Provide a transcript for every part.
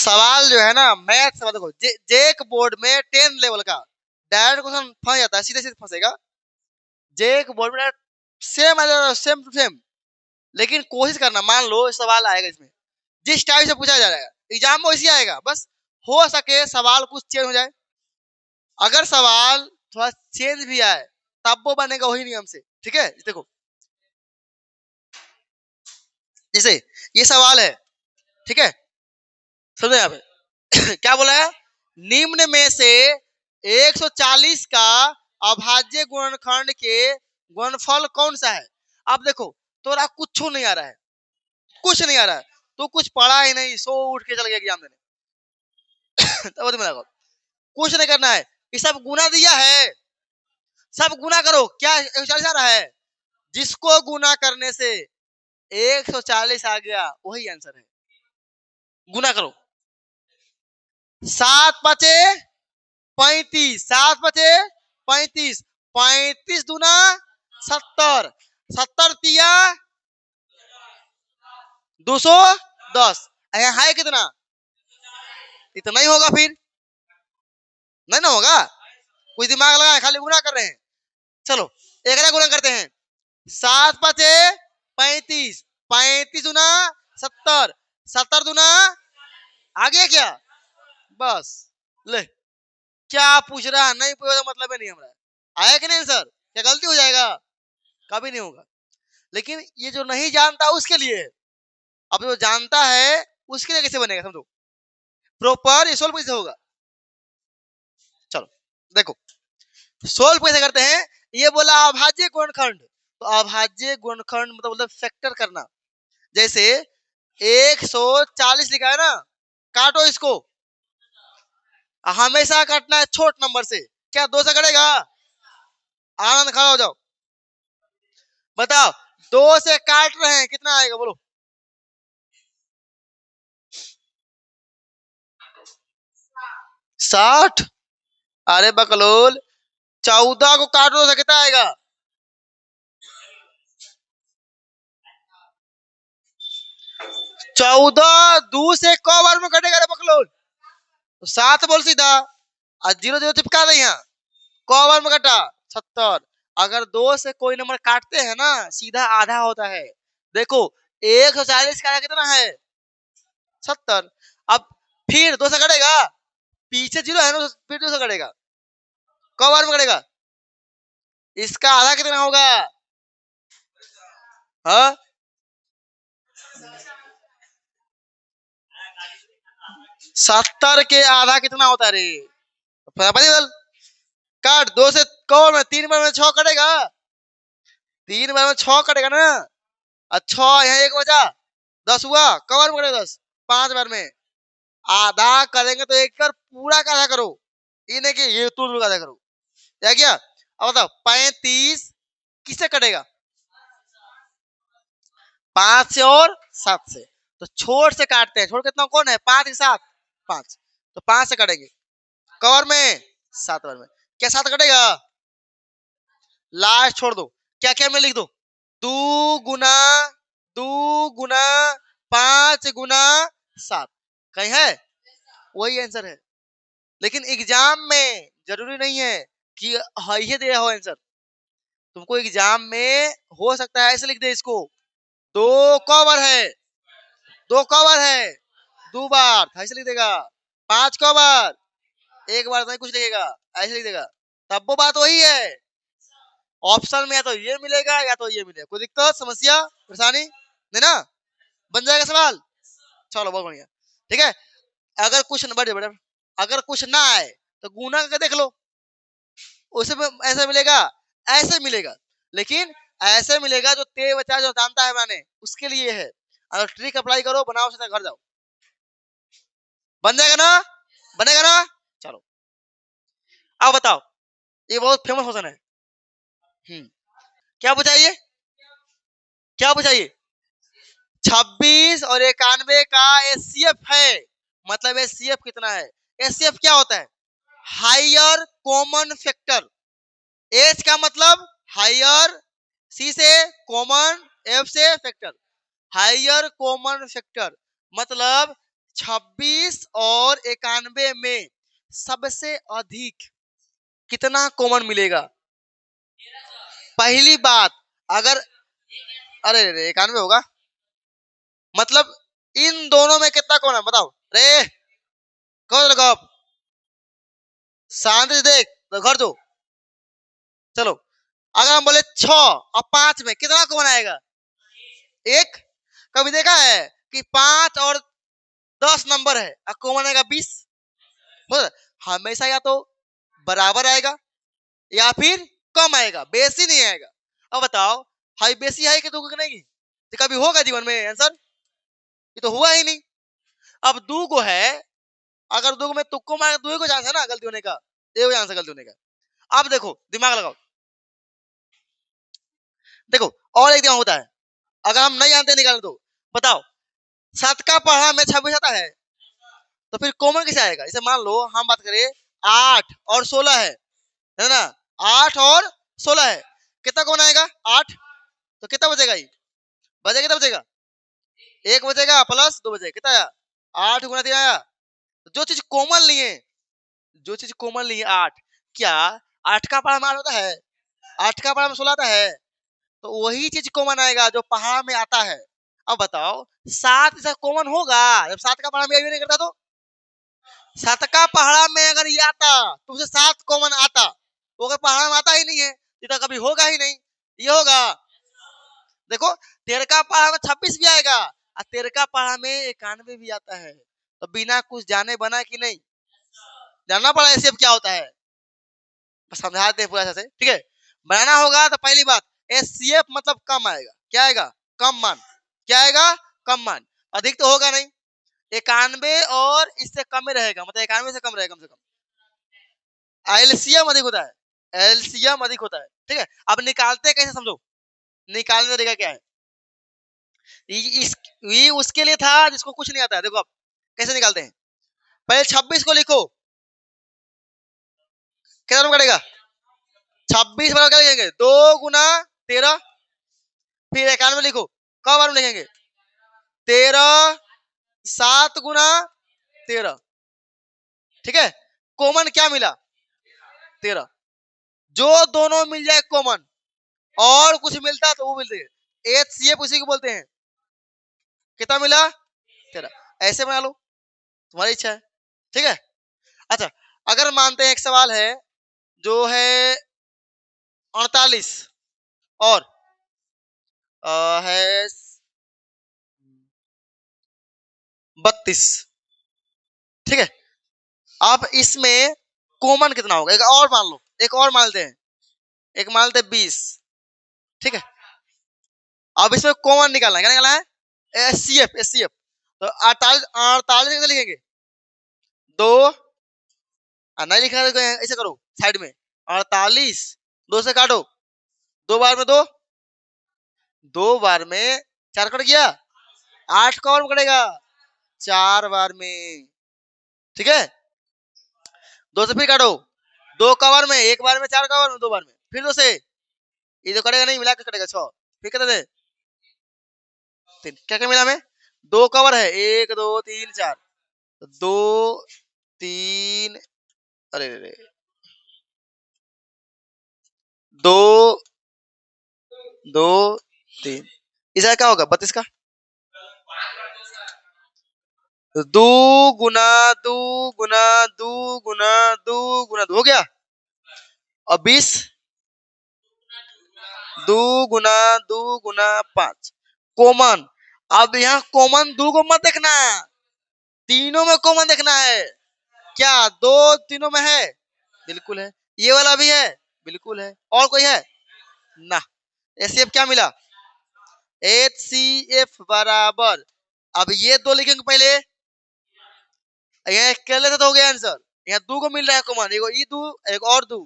सवाल जो है ना मैथ सवाल देखो, जेक बोर्ड में 10 लेवल का डायरेक्ट क्वेश्चन फंस जाता है, सीधे सीधे फंसेगा। जेक बोर्ड में सेम आ जाएगा, सेम टू सेम। लेकिन कोशिश करना, मान लो सवाल आएगा इसमें जिस टाइप से पूछा जाएगा एग्जाम में वैसे आएगा, बस हो सके सवाल कुछ चेंज हो जाए। अगर सवाल थोड़ा चेंज भी आए तब वो बनेगा वही नियम से, ठीक है। देखो जैसे ये सवाल है, ठीक है, समझो यहाँ पे क्या बोला है, निम्न में से 140 का अभाज्य गुणनखंड के गुणनफल कौन सा है। अब देखो तोरा कुछ नहीं आ रहा है, कुछ नहीं आ रहा है, तो कुछ पढ़ा ही नहीं, सो उठ के चल गया एग्जाम देने तब कुछ नहीं करना है, ये सब गुना दिया है, सब गुना करो। क्या 140 आ रहा है, जिसको गुना करने से 140 आ गया वही आंसर है। गुना करो, 7 बचे 35, 7 बचे 35, 35 दूना 70, 70 तिया 210, है कितना, इतना ही होगा, फिर नहीं ना होगा, कुछ दिमाग लगाए, खाली गुना कर रहे हैं। चलो एक गुना करते हैं, 7 बचे 35, 35 दूना 70, 70 दूना आ गया क्या, बस ले। क्या पूछ रहा है, नहीं पूछा मतलब है नहीं हमारा आया कि नहीं सर, क्या गलती हो जाएगा, कभी नहीं होगा। लेकिन ये जो नहीं जानता उसके लिए, अब जो जानता है उसके लिए कैसे बनेगा, समझो प्रॉपर ये सोल्व कैसे होगा। चलो देखो सोल्व कैसे करते हैं, ये बोला अभाज्य गुणनखंड, तो अभाज्य गुणनखंड मतलब फैक्टर करना। जैसे 140 लिखा है ना, काटो इसको, हमेशा काटना है छोट नंबर से। क्या 2 से कटेगा, आनंद खड़ा हो जाओ, बताओ 2 से काट रहे हैं कितना आएगा बोलो, 60। अरे बकलोल 14 को काटो तो कितना आएगा, 14 2 से क बार में कटेगा रे बकलोल, तो 7 बोल सीधा, और 0 0 चिपका दे यहाँ, क बार में कटा 70। अगर 2 से कोई नंबर काटते हैं ना सीधा आधा होता है। देखो 140 का कितना है 70, अब फिर 2 से कटेगा, पीछे 0 है ना, फिर 2 से कटेगा, क बार में कटेगा, इसका आधा कितना होगा, हाँ 70 के आधा कितना होता है रे, बदल काट, 2 से कौन में 3 बार में 6 कटेगा, 3 बार में 6 कटेगा ना, अच्छा यहाँ 1 बचा 10 हुआ, कवर में कटेगा 10, 5 बार में आधा करेंगे तो एक कर पूरा का आधा करो, ये नहीं कि ये तुल का आधा करो, क्या। अब बताओ 35 किससे कटेगा, 5 से और 7 से, तो छोट से काटते हैं, छोट कितना कौन है 5 के साथ 5, तो 5 से कटेंगे, कवर में 7 बार में, क्या 7 कटेगा, लास्ट छोड़ दो, क्या क्या में लिख दो, 2 गुना 2 गुना 5 गुना 7, कहीं है, वही आंसर है। लेकिन एग्जाम में जरूरी नहीं है कि ये दिया हो आंसर, तुमको एग्जाम में हो सकता है ऐसे लिख दे इसको, 2 कवर है, 2 कवर है 2 बार ऐसे लिख देगा, 5 कवर 1 बार नहीं कुछ लिखेगा, ऐसे लिख देगा, तब वो बात वही है। ऑप्शन में या तो ये मिलेगा या तो ये मिलेगा, कोई दिक्कत समस्या परेशानी नहीं ना, बन जाएगा सवाल। चलो बहुत बढ़िया, ठीक है। अगर कुछ न बढ़े अगर कुछ ना आए तो गुना करके देख लो, उसे ऐसा मिलेगा, ऐसे मिलेगा, लेकिन ऐसे मिलेगा जो तेज बच्चा जो जानता है मैंने उसके लिए है। अगर ट्रिक अप्लाई करो बनाओ सीधा घर जाओ, बन जाएगा ना, बनेगा ना। चलो अब बताओ, ये बहुत फेमस क्वेश्चन है, क्या पूछाइए, क्या पूछाइए, 26 और 91 का एचसीएफ है, मतलब एचसीएफ कितना है, एचसीएफ क्या होता है, हायर कॉमन फैक्टर, एच का मतलब हायर, सी से कॉमन, एफ से फैक्टर, हायर कॉमन फैक्टर मतलब 26 और 91 में सबसे अधिक कितना कॉमन मिलेगा? पहली बात, अगर अरे 91 होगा, मतलब इन दोनों में कितना कॉमन है बताओ रे। कौन लगाओ शांति से देख तो घर दो। चलो अगर हम बोले 6 और 5 में कितना कॉमन आएगा? एक। कभी देखा है कि 5 और 10 नंबर है और कॉमन आएगा 20? हमेशा या तो बराबर आएगा या फिर कम आएगा, बेसी नहीं आएगा। अब बताओ हाई बेसी है कि दो कि नहीं? तो कभी होगा जीवन में आंसर? ये तो हुआ ही नहीं। अब दो को है, अगर दो में तुक्को मारे दो को चांस है ना गलती होने का, एक चांस है गलती होने का। अब देखो दिमाग लगाओ, देखो और एक दिमाग होता है, अगर हम नहीं जानते निकाल दो। बताओ 7 का पढ़ा में 26 आता है तो फिर कॉमन कैसे आएगा? इसे मान लो हम बात करें 8 और 16 है ना, 8 और 16 है, कितना कौन आएगा? 8। तो कितना बचेगा? ये बचेगा, कितना बचेगा? 1 बचेगा प्लस 2 बचेगा, कितना आया? 8 गुना 3 आया। जो चीज कॉमन लिए, जो चीज कॉमन लिए 8, क्या 8 का पहाड़ में 8 होता है? 8 का पहाड़ में 16 आता है? तो वही चीज कॉमन आएगा जो पहाड़ में आता है। अब बताओ 7 ऐसा कॉमन होगा? जब 7 का पहाड़ में ये नहीं करता तो 7 का पहाड़ा में अगर ये आता तो उसे 7 कॉमन आता, वो अगर पहाड़ में आता ही नहीं है ये तो कभी होगा ही नहीं। ये होगा, देखो 13 का पहाड़ में 26 भी आएगा और 13 का पहाड़ में 91 भी आता है। तो बिना कुछ जाने बना कि नहीं? जानना पड़ा ऐसे क्या होता है, समझाते हैं पूरा ऐसे, ठीक है। बनाना होगा तो पहली बात एचसीएफ मतलब कम आएगा। क्या आएगा? कम मान। क्या आएगा? कम मान। अधिक तो होगा नहीं, 91 और इससे कम ही रहेगा, मतलब 91 से कम रहेगा कम से कम। एलसीएम अधिक होता है, एलसीएम अधिक होता है, ठीक है। अब निकालते कैसे समझो, निकालने का तरीका क्या है। ये उसके लिए था जिसको कुछ नहीं आता है। देखो अब कैसे निकालते हैं, पहले 26 को लिखो, कितना नंबर कटेगा? 26 बराबर क्या लिखेंगे? 2 गुना 13, फिर 91 लिखो, कब बार में लिखेंगे? 13, 7 गुना 13, ठीक है। कॉमन क्या मिला? 13। जो दोनों मिल जाए कॉमन और कुछ मिलता तो वो मिलते हैं, एचसीएफ उसी को बोलते हैं। कितना मिला? 13। ऐसे बना लो, तुम्हारी इच्छा है, ठीक है। अच्छा अगर मानते हैं एक सवाल है जो है 48 और है 32, ठीक है। अब इसमें कॉमन कितना होगा? एक और मान लो, एक और मान लेते हैं, एक मान लेते हैं 20, ठीक है। अब इसमें कॉमन निकालना है, क्या निकालना है? HCF, HCF. तो 48, 48 कैसे लिखेंगे? 2 नहीं लिखा है तो ऐसे करो साइड में, 48 2 से काटो, 2 बार में 2, 2 बार में 4 कट गया, 8 का और कटेगा 4 बार में, ठीक है। 2 से फिर काटो, 2 का बार में, 1 बार में, 4 का बार में, 2 बार में, फिर 2 से, ये तो कटेगा नहीं, मिला के कटेगा 6, फिर कितने थे? 3। क्या क्या मिला में? 2 कवर है, 1 2 3 4, 2 3, अरे रे 2 2 3, इसका क्या होगा? 32 का 2 गुना 2 गुना 2 गुना 2 गुना 2 हो गया। और 20 2 गुना 2 गुना 5 कॉमन। अब यहाँ कॉमन 2 को मत देखना, तीनों में कॉमन देखना है। क्या 2 तीनों में है? बिल्कुल है। ये वाला भी है? बिल्कुल है। और कोई है ना? एचसीएफ क्या मिला? एचसीएफ बराबर, अब ये 2 लिखेंगे पहले, यहाँ कर लेते तो हो गया आंसर। यहाँ 2 को मिल रहा है कॉमन, एक 2 एक और 2,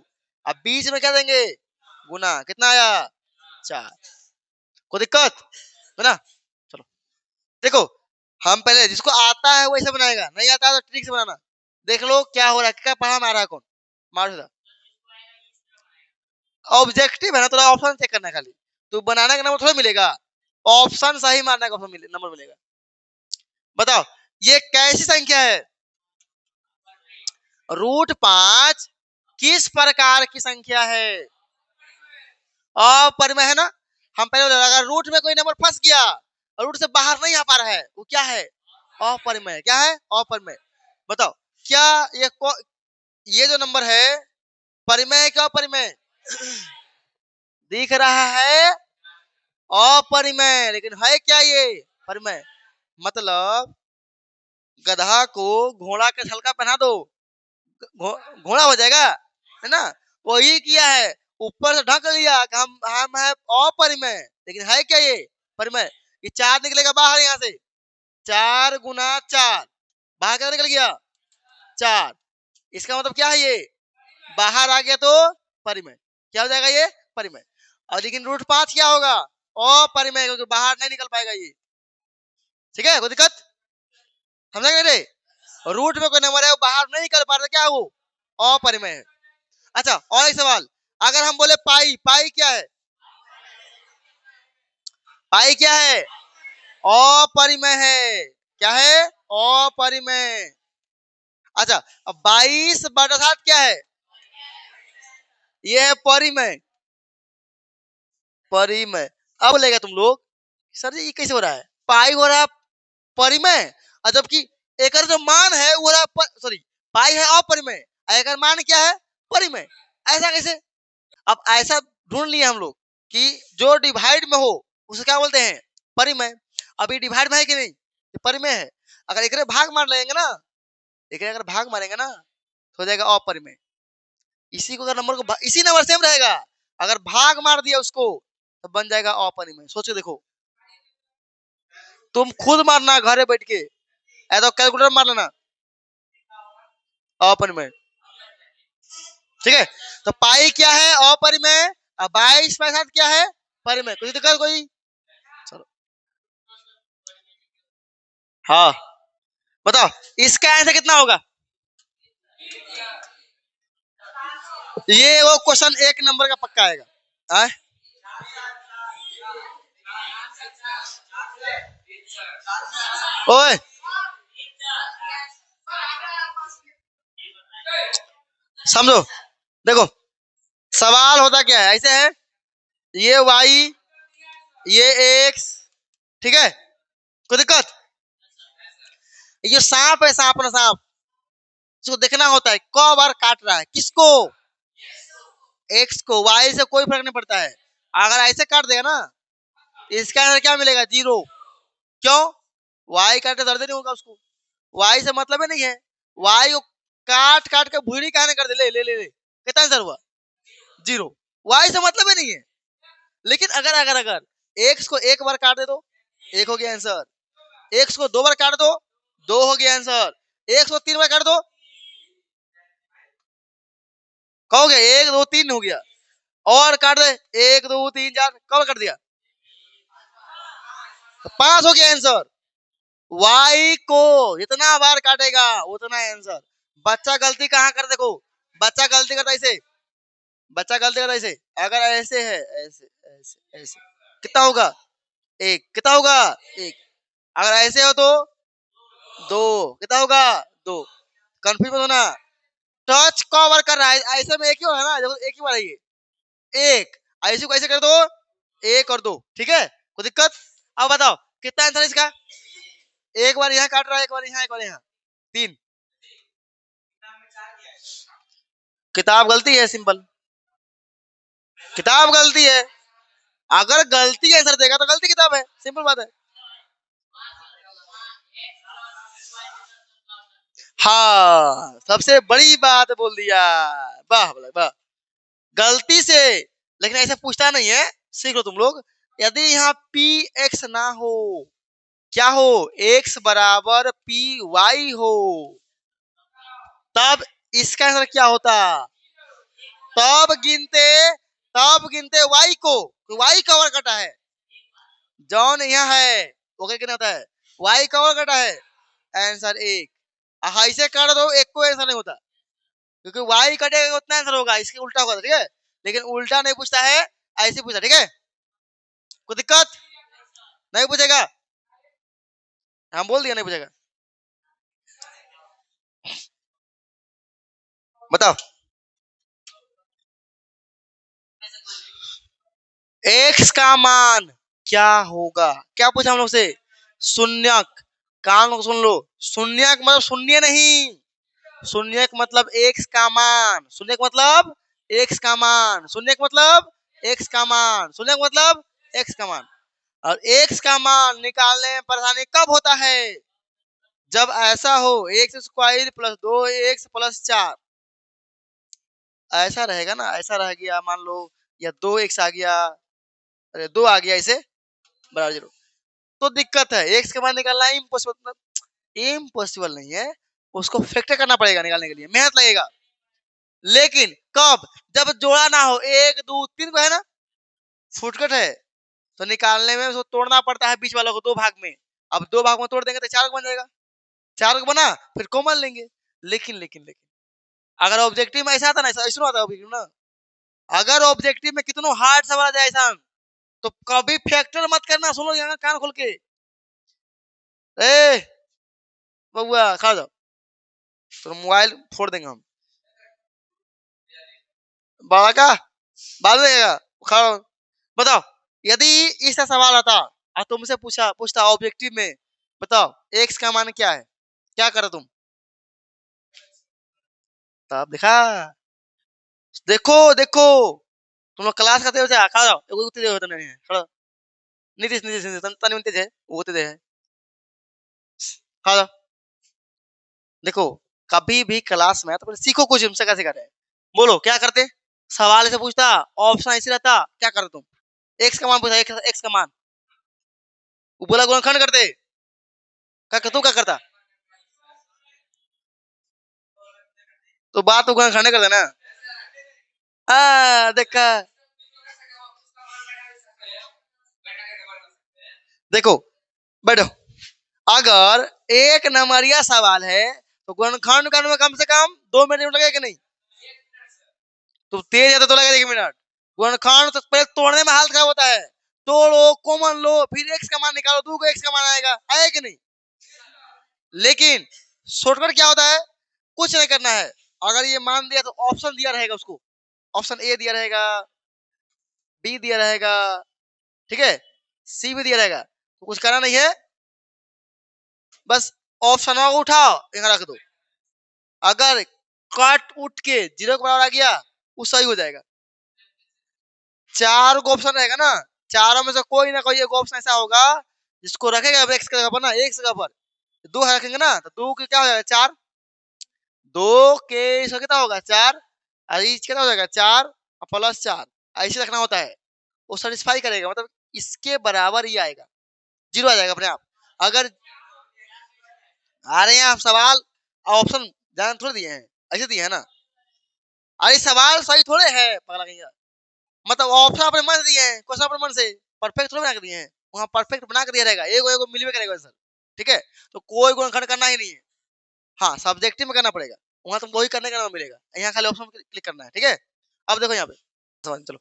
अब बीच में क्या देंगे? गुना, कितना आया? 4। कोई दिक्कत है ना? चलो देखो, हम पहले जिसको आता है वैसे बनाएगा, नहीं आता है तो ट्रिक से बनाना। देख लो क्या हो रहा है, क्या पढ़ा में आ रहा है, कौन मार ऑब्जेक्टिव है ना, थोड़ा ऑप्शन चेक करना है खाली, तो बनाने का नंबर थोड़ा मिलेगा, ऑप्शन सही मारने का नंबर मिलेगा। बताओ ये कैसी संख्या है? √5 किस प्रकार की संख्या है? अपरिमेय है ना। हम पहले अगर रूट में कोई नंबर फंस गया और रूट से बाहर नहीं आ पा रहा है, वो क्या है? अपरिमेय। क्या है? अपरिमेय। बताओ क्या ये जो नंबर है परिमेय है क्या अपरिमेय? दिख रहा है अपरिमेय, लेकिन है क्या ये? परिमेय। मतलब गधा को घोड़ा का छलका पहना दो, घोड़ा हो जाएगा, है ना। वही किया है, ऊपर से ढक लिया कि हम है अपरिमेय, लेकिन है क्या ये? परिमेय। ये 4 निकलेगा बाहर यहाँ से, 4 × 4 बाहर क्या निकल गया? 4। इसका मतलब क्या है? ये बाहर आ गया तो परिमेय। क्या हो जाएगा? ये परिमेय। और लेकिन √5 क्या होगा? अपरिमेय, क्योंकि बाहर नहीं निकल पाएगा ये। ठीक है, कोई दिक्कत? समझ गए? रूट में कोई नंबर है वो बाहर नहीं निकल पा रहा, क्या है वो? अपरिमेय है। अच्छा, और एक सवाल, अगर हम बोले पाई, पाई क्या है? पाई क्या है? अपरिमेय है। क्या है? अपरिमेय। अच्छा, अब 22/7 क्या है? ये है परिमेय। परिमेय। अब बोलेगा तुम लोग सर जी ये कैसे हो रहा है? पाई हो रहा है परिमेय, और जबकि एक जो मान है वो रहा सॉरी पाई है अपरिमेय, एक मान क्या है? परिमेय। ऐसा कैसे? अब ऐसा ढूंढ लिए हम लोग कि जो डिवाइड में हो उसे क्या बोलते हैं? परिमेय। अभी डिवाइड में है कि नहीं? ये परिमेय है। अगर एक भाग मार लेंगे ना, एक अगर भाग मारेंगे ना तो हो जाएगा अपरिमेय। इसी को अगर नंबर को इसी नंबर सेम रहेगा, अगर भाग मार दिया उसको तो बन जाएगा अपरिमेय। सोच के देखो, तुम खुद मारना घरे बैठ के, ऐसा कैलकुलेटर मार लेना अपरिमेय। ठीक है, तो पाई क्या है? अपरिमेय। और 22/7 क्या है? परिमेय। कोई दिक्कत कोई? चलो हाँ बताओ इसका आंसर कितना होगा? ये वो क्वेश्चन 1 नंबर का पक्का आएगा। आए? ओए समझो, देखो सवाल होता क्या है, ऐसे है ये y, ये x, ठीक है, कोई दिक्कत? ये सांप है, सांप ना सांप, इसको देखना होता है कौ बार काट रहा है, किसको? x को। y से कोई फर्क नहीं पड़ता है। अगर ऐसे काट देगा ना इसका आंसर क्या मिलेगा? 0। क्यों? y काटे दर्द नहीं होगा उसको, y से मतलब ही नहीं है। y को काट काट के भूरी कहने कर दे, ले ले ले ले, कितना आंसर हुआ? 0। y से मतलब ही नहीं है। लेकिन अगर अगर अगर x को 1 बार काट दे दो 1 हो गया आंसर, x को 2 बार काट दो 2 हो गया आंसर, x को 3 बार काट दो कहोगे 1 2 3 हो गया, और काट दे 1 2 3 4 कब कर दिया तो 5 हो गया आंसर। y को जितना बार काटेगा उतना आंसर। बच्चा गलती कहाँ कर, देखो बच्चा गलती करता ऐसे, बच्चा गलती करता ऐसे, अगर ऐसे है ऐसे ऐसे ऐसे कितना होगा? 1। कितना होगा? 1। अगर ऐसे हो तो 2। कितना होगा? 2। कंफ्यूज मत होना, टच कवर कर रहा है, ऐसे में एक ही होगा ना, देखो एक ही बार है ये 1, ऐसे को ऐसे कर दो 1 और 2, ठीक है, कोई दिक्कत? अब बताओ कितना आंसर इसका? एक बार यहाँ काट रहा है, एक बार यहाँ, एक बार यहाँ, 3। किताब गलती है, सिंपल किताब गलती है। अगर गलती आंसर देगा तो गलती किताब है, सिंपल बात है। हाँ सबसे बड़ी बात बोल दिया, वाह वाह। गलती से, लेकिन ऐसा पूछता नहीं है, सीख लो तुम लोग। यदि यहाँ पी एक्स ना हो, क्या हो? x बराबर पी वाई हो, तब इसका आंसर क्या होता? तब गिनते y को, y कवर कटा है, जॉन यहाँ है वो क्या होता है? y कवर कटा है, आंसर 1। ऐसे कर दो एक को आंसर नहीं होता, क्योंकि y कटेगा उतना आंसर होगा, इसके उल्टा होगा, ठीक है। लेकिन उल्टा नहीं पूछता है, ऐसे पूछता, ठीक है, कोई दिक्कत? नहीं पूछेगा, हम बोल दिया नहीं पूछेगा। बताओ। एक्स का मान क्या होगा? क्या पूछा हम लोग से? शून्यक। कान को सुन लो। शून्यक मतलब शून्य नहीं, शून्यक मतलब एक्स का मान, शून्यक मतलब एक्स का मान, शून्यक मतलब एक्स का मान, शून्यक मतलब एक्स का मान। और एक्स का मान निकालने में परेशानी कब होता है? जब ऐसा हो एक्स स्क्वायर प्लस 2x+4, ऐसा रहेगा ना, ऐसा रह गया मान लो, या 2x आ गया, अरे 2 आ गया इसे बराबर 0, तो दिक्कत है, एक्स का मान निकालना इम्पॉसिबल, इम्पॉसिबल नहीं है, उसको फैक्टर करना पड़ेगा, निकालने के लिए मेहनत लगेगा। लेकिन कब? जब जोड़ा ना हो, 1 2 3 को है ना, फुटकट है, तो निकालने में उसको तोड़ना पड़ता है बीच वालों को 2 भाग में। अब 2 भाग में तोड़ देंगे तो 4 बन जाएगा, 4 बना, फिर कॉमन लेंगे। लेकिन अगर ऑब्जेक्टिव में ऐसा आता ना, ऐसा आता ऑब्जेक्टिव ना, अगर ऑब्जेक्टिव में कितनों हार्ड सवाल आ जाए ऐसा, तो कभी फैक्टर मत करना। सुनो यहाँ कान खोल के, ए बउआ खा जाओ, तो मोबाइल फोड़ देंगे हम। बाबा का बाद में खाओ। बताओ, यदि इसका सवाल आता और तुमसे पूछता ऑब्जेक्टिव में, बताओ एक्स का मान क्या है, क्या करो तुम? तब देखा, देखो देखो, तुम लोग क्लास खाते हो क्या? खा जाओ, एगो उतरे हो तुमने खड़ा। नीतीश नीतीश नीतीश तनी उनते है, वो उतरे है, खा जाओ। देखो, कभी भी क्लास में तो सीखो कुछ, हमसे क्या सिखा रहे हैं, बोलो क्या करते? सवाल ऐसे पूछता, ऑप्शन ऐसे रहता, क्या करो तुम? एक्स का मान पूछा, एक्स का मान, वो बोला गुणनखंड करते, क्या तू क्या करता? तो बात तो गुणनखंड कर देना। देखा, देखो बैठो, अगर एक नंबरिया सवाल है तो गुणनखंड करने में कम से कम 2 मिनट लगेगा कि नहीं? तो तेज है तो लगेगा 1 मिनट। गुणनखंड तो पहले तोड़ने में हालत खराब होता है, तोड़ो कॉमन लो, फिर एक्स का मान निकालो, 2 को एक्स का मान आएगा, आए कि नहीं? लेकिन शॉर्टकट क्या होता है? कुछ नहीं करना है, अगर ये मान दिया तो ऑप्शन दिया रहेगा उसको, ऑप्शन ए दिया रहेगा, बी दिया रहेगा, ठीक है, सी भी दिया रहेगा, तो कुछ करना नहीं है, बस ऑप्शन उठाओ यहाँ रख दो, अगर कट उठ के 0 के बराबर आ गया वो सही हो जाएगा। 4 को ऑप्शन रहेगा ना, चारों में से कोई ना कोई एक ऑप्शन ऐसा होगा जिसको रखेगा एक्स का जगह पर ना, एक्स जगह पर 2 रखेंगे ना, तो 2 के क्या हो जाएगा 4, 2 के इसका कितना होगा 4, और इसका कितना हो जाएगा 4 और +4, ऐसे रखना होता है, वो सेटिस्फाई करेगा, मतलब इसके बराबर ही आएगा, 0 आ जाएगा अपने आप। अगर आ रहे हैं आप सवाल, ऑप्शन जान थोड़ी दिए हैं, ऐसे दिए है ना, अरे सवाल सही थोड़े है पगला कहीं का। मतलब ऑप्शन अपने मन से दिए हैं, क्वेश्चन अपने मन से परफेक्ट थोड़ी बना के दिए हैं, वहां परफेक्ट बना के दिया रहेगा, एगो एगो मिलवे करेगा सर, ठीक है, तो कोई गुणनखंड करना ही नहीं है। हाँ सब्जेक्टिव में करना पड़ेगा, वहां तुमको वही करने का नाम मिलेगा, यहाँ खाली ऑप्शन क्लिक करना है, ठीक है। अब देखो यहाँ पे सवाल, चलो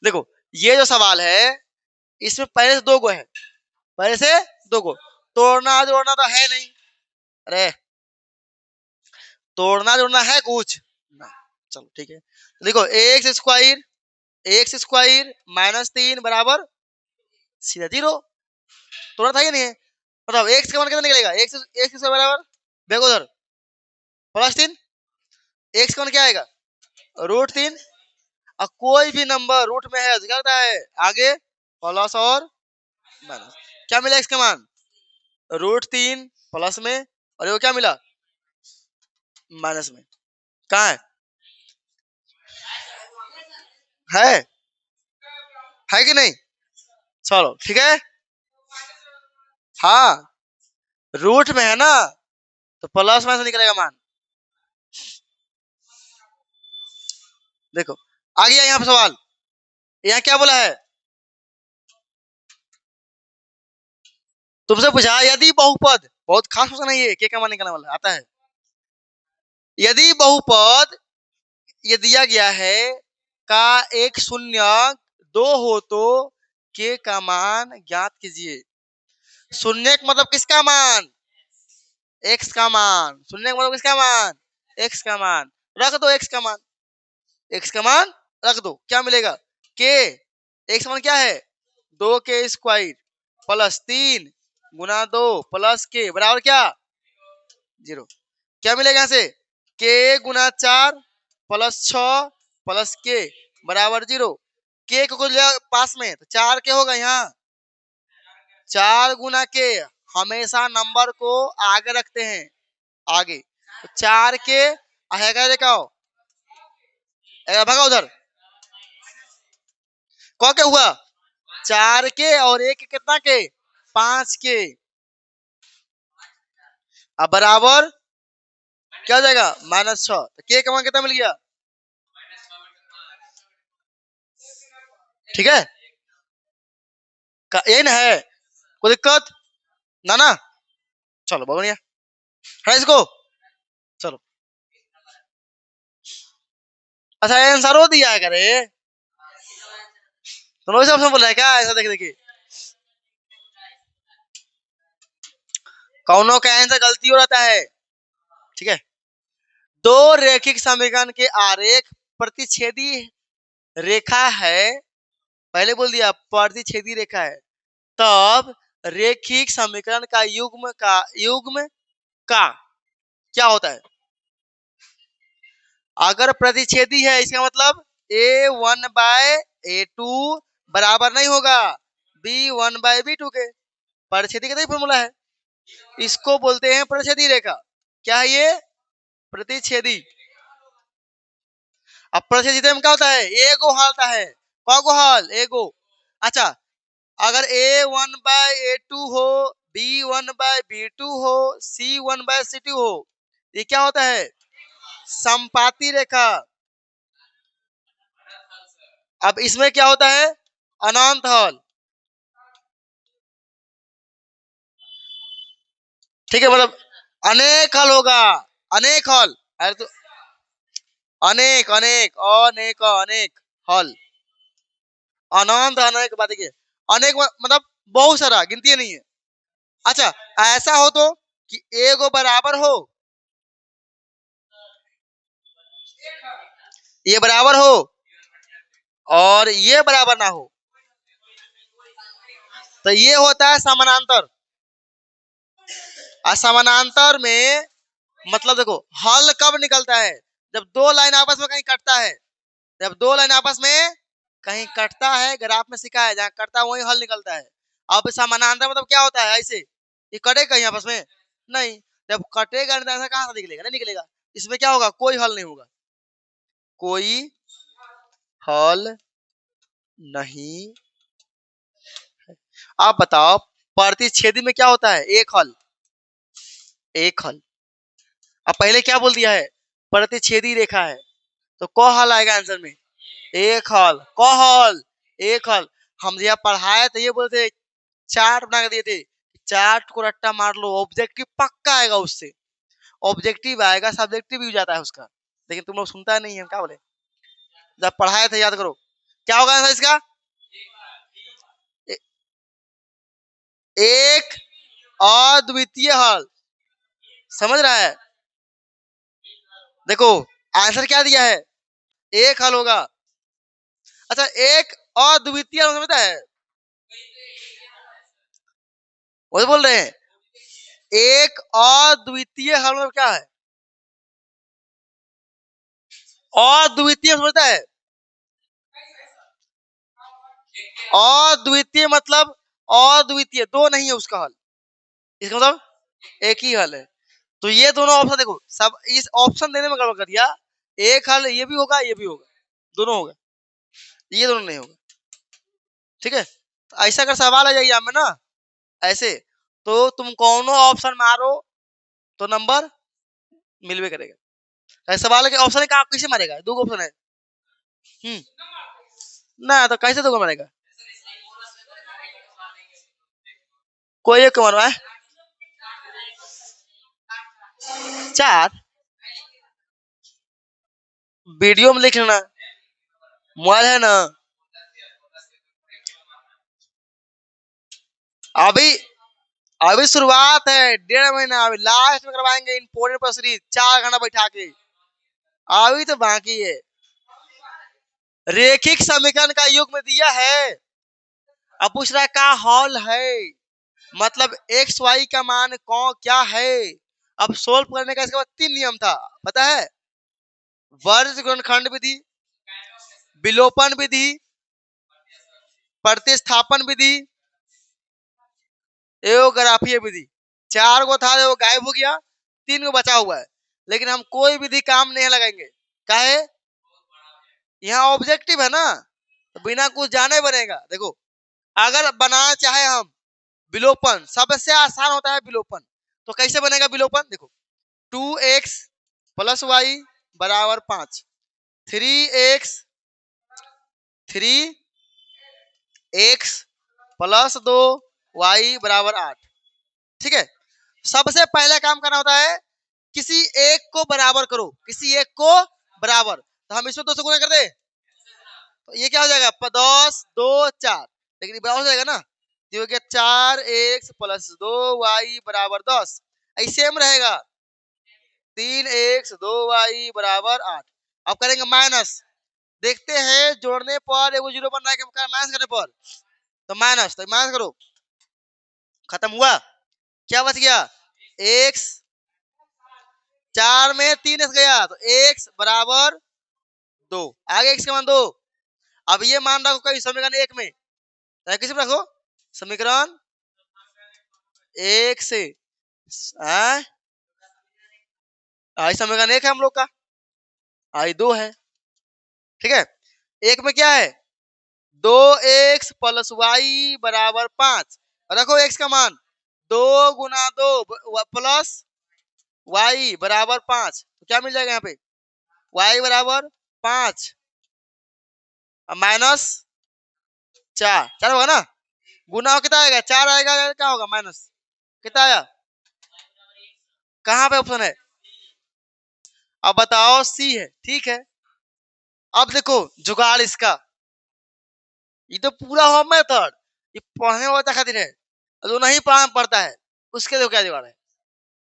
देखो, ये जो सवाल है इसमें पहले से 2 गो है, पहले से 2 गो, तोड़ना जोड़ना तो है नहीं, अरे तोड़ना जोड़ना है कुछ ना, चलो ठीक है, देखो एक्स स्क्वायर -3 बराबर सीधा 0, तोड़ा था या नहीं है? मतलब एक्स का मान कितना निकलेगा, एक्स एक्स स्क्वायर बराबर, देखो उधर +3, एक्स का मान क्या आएगा √3, और कोई भी नंबर रूट में है तो क्या होता है आगे प्लस और माइनस, क्या मिला एक्स का मान √3 प्लस में, और ये क्या मिला माइनस में, कहाँ है है कि नहीं? चलो ठीक है, हाँ रूट में है ना, तो प्लस में से निकलेगा मान। देखो आ गया यहाँ पे सवाल, यहाँ क्या बोला है, तुमसे पूछा यदि बहुपद, बहुत खास क्वेश्चन है ये, क्या मान निकलने वाला आता है, यदि बहुपद ये दिया गया है का एक शून्य 2 हो तो के का मान ज्ञात कीजिए। शून्य का मतलब किसका मान, एक्स का मान, शून्य का मतलब किसका मान, एक्स का मान, रख दो एक्स का मान, एक्स का मान रख दो, क्या मिलेगा के, एक्स मान क्या है 2 के² प्लस 3 × 2 प्लस के बराबर क्या 0। क्या मिलेगा यहाँ से के × 4 प्लस 6 प्लस के बराबर 0। के को पास में तो 4 के होगा यहाँ, 4 × के, हमेशा नंबर को आगे रखते हैं, आगे तो 4 के आएगा, देखा भगा उधर, कौ क्या हुआ 4 के और 1 कितना के 5 के, अब बराबर क्या हो जाएगा -6, तो के का मान कितना मिल गया, ठीक है यही ना है, कोई दिक्कत ना ना, चलो बढ़िया है इसको, चलो अच्छा आंसर हो दिया है करे, तो वैसे ऑप्शन बोल रहा है क्या, ऐसा देख देखिए कौनों का आंसर गलती हो रहता है, ठीक है। दो रेखिक समीकरण के आरेख प्रतिच्छेदी रेखा है, पहले बोल दिया प्रतिच्छेदी रेखा है, तब रेखिक समीकरण का युग्म का क्या होता है, अगर प्रतिच्छेदी है इसका मतलब a1/a2 बराबर नहीं होगा b1/b2 के, प्रतिच्छेदी का तो फॉर्मूला है, इसको बोलते हैं प्रतिच्छेदी रेखा, क्या है ये प्रतिच्छेदी। अब प्रतिच्छेदी में क्या होता है एगो हलता है, कौगो हल एगो, अच्छा अगर a1/a2 हो, b1/b2 हो, c1/c2 हो, ये क्या होता है संपाती रेखा। अब इसमें क्या होता है अनंत हल, ठीक है, मतलब अनेक हल होगा, अनेक हल, अरे तो अनेक अनेक अनेक अनेक हल, अनंत अनेक बात है, अनेक मतलब बहुत सारा गिनती नहीं है। अच्छा ऐसा हो तो कि एगो बराबर हो, ये बराबर हो और ये बराबर ना हो, तो ये होता है समानांतर। समानांतर में मतलब देखो हल कब निकलता है जब दो लाइन आपस में कहीं कटता है, जब दो लाइन आपस में कहीं कटता है, ग्राफ में सिखा है जहां कटता है वही हल निकलता है। अब समानांतर मतलब क्या होता है ऐसे ये कटे कहीं आपस में नहीं, जब कटेगा नहीं तो ऐसा कहां से निकलेगा, नहीं निकलेगा, इसमें क्या होगा कोई हल नहीं होगा, कोई हल नहीं। आप बताओ प्रतिच्छेदी में क्या होता है एक हल, एक हल। अब पहले क्या बोल दिया है प्रतिच्छेदी रेखा है, तो क हल आएगा आंसर में, एक हल क हल एक हल। हम जब पढ़ाए तो ये बोलते चार्ट बना के दिए थे, चार्ट को रट्टा मार लो ऑब्जेक्टिव पक्का आएगा, उससे ऑब्जेक्टिव आएगा सब्जेक्टिव भी हो जाता है उसका, लेकिन तुम लोग सुनता नहीं है, क्या बोले जब पढ़ाए थे याद करो, क्या होगा आंसर इसका एक अद्वितीय हल, समझ रहा है, देखो आंसर क्या दिया है एक हल होगा। अच्छा एक अद्वितीय हल समझता है, वो बोल रहे हैं एक अद्वितीय हल मतलब क्या है, अद्वितीय समझता है, अद्वितीय मतलब अद्वितीय दो नहीं है उसका हल, इसका मतलब एक ही हल है। तो ये दोनों ऑप्शन देखो सब इस ऑप्शन देने में गड़बड़ कर दिया, एक हल ये भी होगा ये भी होगा, दोनों होगा, ये दोनों नहीं होगा, ठीक है। तो ऐसा अगर सवाल आ जाए एग्जाम में ना ऐसे, तो तुम कौन ऑप्शन मारो तो नंबर मिलवे करेगा, ऐसा सवाल है कि ऑप्शन का आप कैसे मारेगा, दो ऑप्शन है ना, तो कैसे दो मारेगा, कोई एक मारवा है चार, वीडियो में लिख लेना, मोबाइल है ना, अभी अभी शुरुआत है 1.5 महीना, अभी लास्ट में करवाएंगे इम्पोर्टेंट पर सीरीज 4 घंटा बैठा के, अभी तो बाकी है। रेखिक समीकरण का युग्म दिया है, अब पूछ रहा है का हॉल है, मतलब एक्स वाई का मान कौन क्या है। अब सोल्व करने का इसके बाद 3 नियम था, पता है? वर्ग गुणनखंड विधि, विलोपन विधि, प्रतिस्थापन विधि, एओग्राफीय विधि। 4 को था वो गायब हो गया, 3 को बचा हुआ है, लेकिन हम कोई विधि काम नहीं लगाएंगे। काहे? यहाँ ऑब्जेक्टिव है ना, तो बिना कुछ जाने बनेगा। देखो अगर बनाना चाहे हम विलोपन, सबसे आसान होता है विलोपन, तो कैसे बनेगा विलोपन? देखो 2x प्लस वाई बराबर 5, 3x प्लस 2 वाई बराबर 8। ठीक है, सबसे पहले काम करना होता है किसी एक को बराबर करो, किसी एक को बराबर। तो हम इसमें 2 से गुना कर दे, तो ये क्या हो जाएगा 10 2 4, लेकिन बराबर हो जाएगा ना, ये हो गया 4x प्लस 2y बराबर 10। ऐसे में रहेगा 3x 2y बराबर 8। अब करेंगे माइनस, देखते हैं जोड़ने पर एगो जीरो बन रहा है कि माइनस करने पर, तो माइनस, तो माइनस करो, खत्म हुआ। क्या बच गया? x, 4 में 3 गया तो x बराबर 2, आगे x का मान 2। अब ये मान रखो कहीं समीकरण 1 में, किसी में रखो समीकरण 1 से, आई समीकरण 1 है हम लोग का, आई 2 है। ठीक है, 1 में क्या है 2x प्लस वाई बराबर 5, रखो x का मान 2 गुना 2 प्लस वाई बराबर 5, तो क्या मिल जाएगा यहाँ पे y बराबर 5 माइनस 4, 4 होगा ना, गुना कितना आएगा 4 आएगा, क्या होगा माइनस, कितना आया, कहाँ पे ऑप्शन है? अब बताओ सी है। ठीक है, अब देखो जुगाड़ इसका, ये तो पूरा हो मेथड, ये पढ़ने वाला खातिर है, जो नहीं पढ़ता है उसके देखो क्या जुगाड़ है।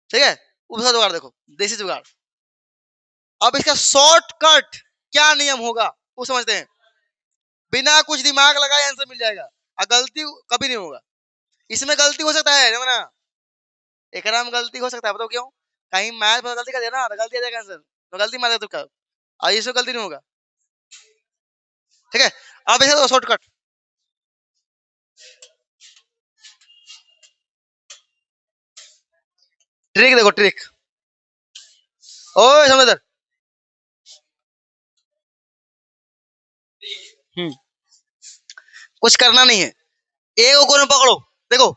ठीक है, उसका जुगाड़ देखो, देसी जुगाड़। अब इसका शॉर्टकट क्या नियम होगा वो समझते हैं, बिना कुछ दिमाग लगाए आंसर मिल जाएगा, और गलती कभी नहीं होगा। इसमें गलती हो सकता है ना, एक में गलती हो सकता है, बताओ क्यों? कहीं मैथ में गलती कर दिया ना तो गलती आ जाएगा आंसर, तो गलती मार तुक्का, और इसमें गलती नहीं होगा। ठीक है, अब इसे शॉर्टकट, ट्रिक देखो ट्रिक, ओए समझ, कुछ करना नहीं है, एक कोने पकड़ो, देखो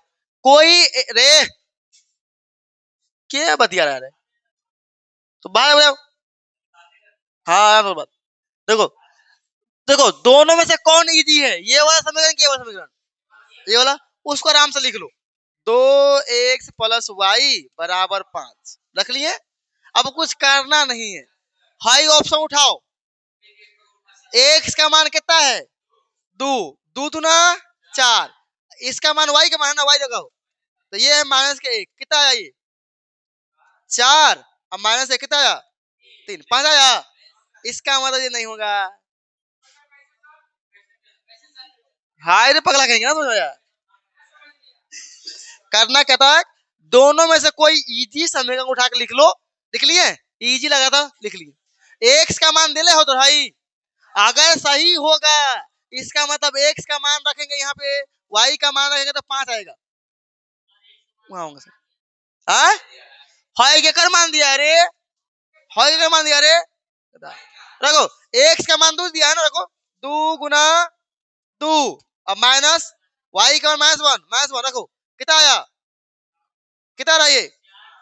कोई रे क्या बतिया रहा है, तो बात बताओ। हाँ तो बात देखो, देखो दोनों में से कौन इजी है, ये वाला समीकरण कि ये वाला समीकरण? ये वाला, उसको आराम से लिख लो, 2x प्लस वाई बराबर 5 रख लिए। अब कुछ करना नहीं है, हाई ऑप्शन उठाओ, x का मान कितना है 2, 2 दूना 4, इसका मान y का मान है ना, y लगाओ, तो ये है माइनस के 1, कितना आया ये 4, अब माइनस 1 कितना आया 3, 5 आया, इसका मतलब ये नहीं होगा। हाय रे पगला कहेंगे ना तो यार, करना क्या था, दोनों में से कोई इजी समीकरण उठा के लिख लो, लिख लिए, इजी लगा था लिख लिए, एक्स का मान दिले हो तो भाई, अगर सही होगा इसका मतलब एक्स का मान रखेंगे यहाँ पे, वाई का मान रखेंगे तो 5 आएगा, वहां होगा सर, हाँ हाई के कर मान दिया रे, हाई के कर मान दिया रे, रखो एक्स का मान 2 दिया है ना, रखो 2 गुना 2, अब माइनस वाई का मान -1 रखो, कितना आया, कितना रहा ये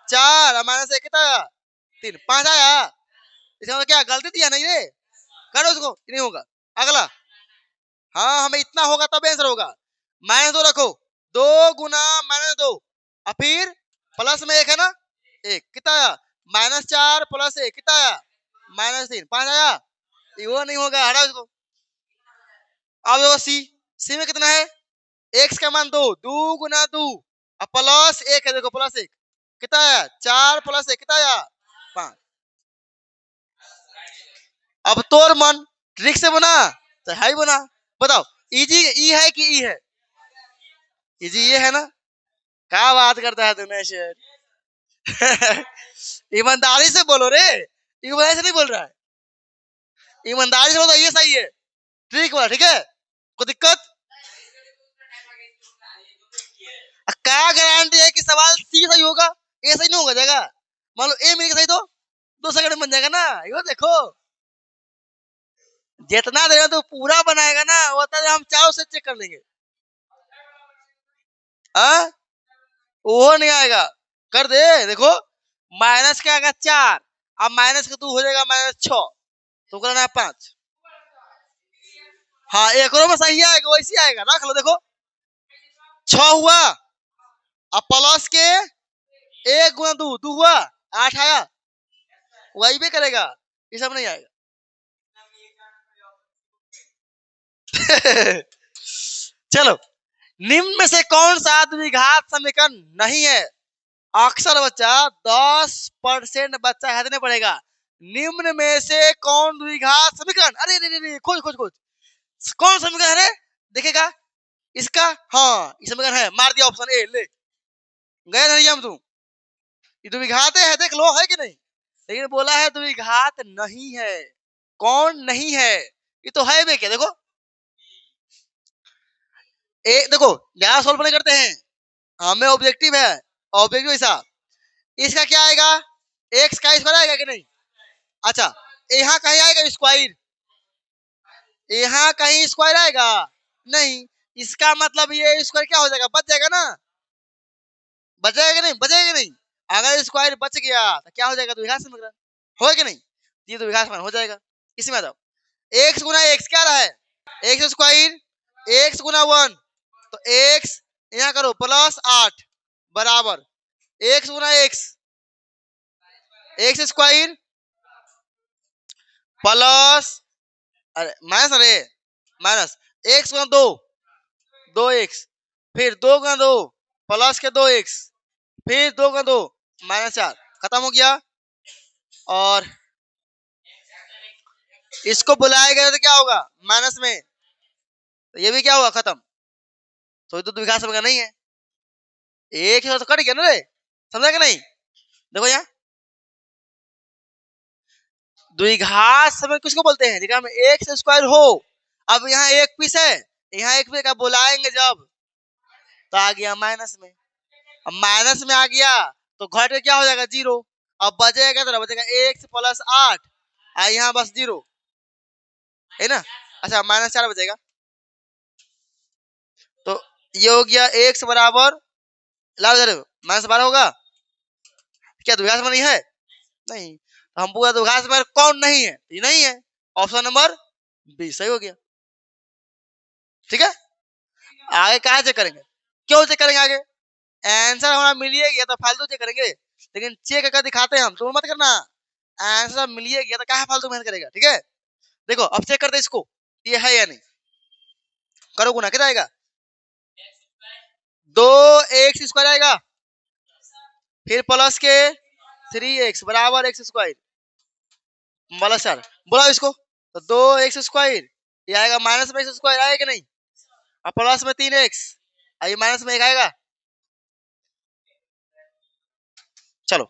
4, माइनस 1 कितना आया 3, 5 आया, इसका मतलब क्या गलती दिया नहीं रे, करो उसको, नहीं होगा। अगला, हाँ हमें इतना होगा तब आंसर होगा, -2 रखो, 2 गुना -2, और फिर प्लस में 1 है ना, 1 कितना आया, -4 प्लस 1 कितना आया -3, 5 आया, वो नहीं होगा, हटा उसको। अब देखो सी, सी में कितना है, एक्स का मान 2, 2 गुना 2, और प्लस 1 है, देखो प्लस 1 कितना आया 4 प्लस 1 कितना आया 5, अब तोर मन ट्रिक से बना तो है ही बना। बताओ इजी ई है कि ई है? इजी ये है ना। क्या बात करता है दिनेश ईमानदारी से बोलो रे, ईमानदारी से नहीं बोल रहा है, ईमानदारी से बोलो ये सही है, ट्रिक वाला, ठीक है? कोई दिक्कत? क्या गारंटी है कि सवाल सी सही होगा, ए सही नहीं होगा जाएगा? मान लो ए मिल सही तो 2 सेकंड में बन जाएगा ना। यो देखो जितना देगा तो पूरा बनाएगा ना, वो तो हम चारों से चेक कर लेंगे। हाँ वो नहीं आएगा, कर दे। देखो माइनस क्या आएगा 4, अब माइनस का 2 हो जाएगा -6, तो करना है 5। हाँ एक में सही आएगा, वैसे आएगा, रख लो। देखो 6 हुआ, अब प्लस के 1 गुना 2, 2 हुआ 8 आया, वही भी करेगा, ये सब नहीं आएगा। चलो निम्न में से कौन सा द्विघात समीकरण नहीं है? अक्सर बच्चा 10% बच्चा हदने पड़ेगा। निम्न में से कौन द्विघात समीकरण, अरे अरे खोज खोज खोज, कौन समीकरण है देखेगा इसका? हाँ इस समीकरण है, मार दिया ऑप्शन ए, ले गए नहीं हम। तुम ये द्विघात है, देख लो है कि नहीं, लेकिन बोला है द्विघात नहीं है। कौन नहीं है? ये तो है भी क्या? देखो एक देखो यहाँ सोल्व नहीं करते हैं, हमें ऑब्जेक्टिव है, ऑब्जेक्टिव ऐसा, इसका क्या आएगा? एक्स का स्क्वायर आएगा कि नहीं? अच्छा यहाँ कहीं आएगा स्क्वायर, यहाँ कहीं स्क्वायर आएगा नहीं, इसका मतलब ये स्क्वायर क्या हो जाएगा? बच जाएगा ना, बचेगा कि नहीं? बचेगा कि नहीं? अगर स्क्वायर बच गया तो क्या हो जाएगा? द्विघात समीकरण हो कि नहीं? ये द्विघात समीकरण हो जाएगा। इसमें आ जाओ, एक्स गुना एक्स क्या रहा है? एक्स स्क्वायर, एक्स गुना 1, तो एक्स यहाँ करो +8 बराबर एक्स गुना एक्स, एक्स स्क्वायर प्लस, अरे माइनस, अरे माइनस एक्स गुना 2, 2x, फिर 2 गुना 2 प्लस के 2x, फिर 2 गुना 2 -4, खत्म हो गया। और इसको बुलाएगा तो क्या होगा? माइनस में, तो ये भी क्या हुआ? खत्म। तो ये तो द्विघात समीकरण नहीं है, एक ही तो कट गया ना रे, समझा कि नहीं? देखो यहाँ द्विघात समीकरण किसको बोलते हैं? देखा में एक्स स्क्वायर हो, अब यहाँ एक पीस है, यहाँ एक पीस का बुलाएंगे जब तो आ गया माइनस में, अब माइनस में आ गया तो घट के क्या हो जाएगा? 0। अब बचेगा तो बचेगा एक्स प्लस 8, यहाँ बस 0 है ना। अच्छा -4 बचेगा, तो ये हो गया एक्स बराबर -12 होगा। क्या द्विघात समीकरण है? नहीं। तो हम पूरा द्विघात समीकरण कौन नहीं है? ये नहीं है, ऑप्शन नंबर बी सही हो गया। ठीक है, आगे कहा चेक करेंगे? क्यों चेक करेंगे आगे? आंसर हमारा मिल ही गया तो फालतू चेक करेंगे, लेकिन चेक करके दिखाते हैं हम, तुम मत करना। आंसर मिल ही गया तो क्या फालतू मेहनत करेगा? ठीक है, देखो अब चेक करते इसको, ये है या नहीं। करो गुना, कितना आएगा? 2x² आएगा, फिर प्लस के 3x बराबर x² -4, बोला इसको, तो 2x², ये आएगा माइनस में x² आएगा कि नहीं, और प्लस में 3x, ये माइनस में 1 आएगा। चलो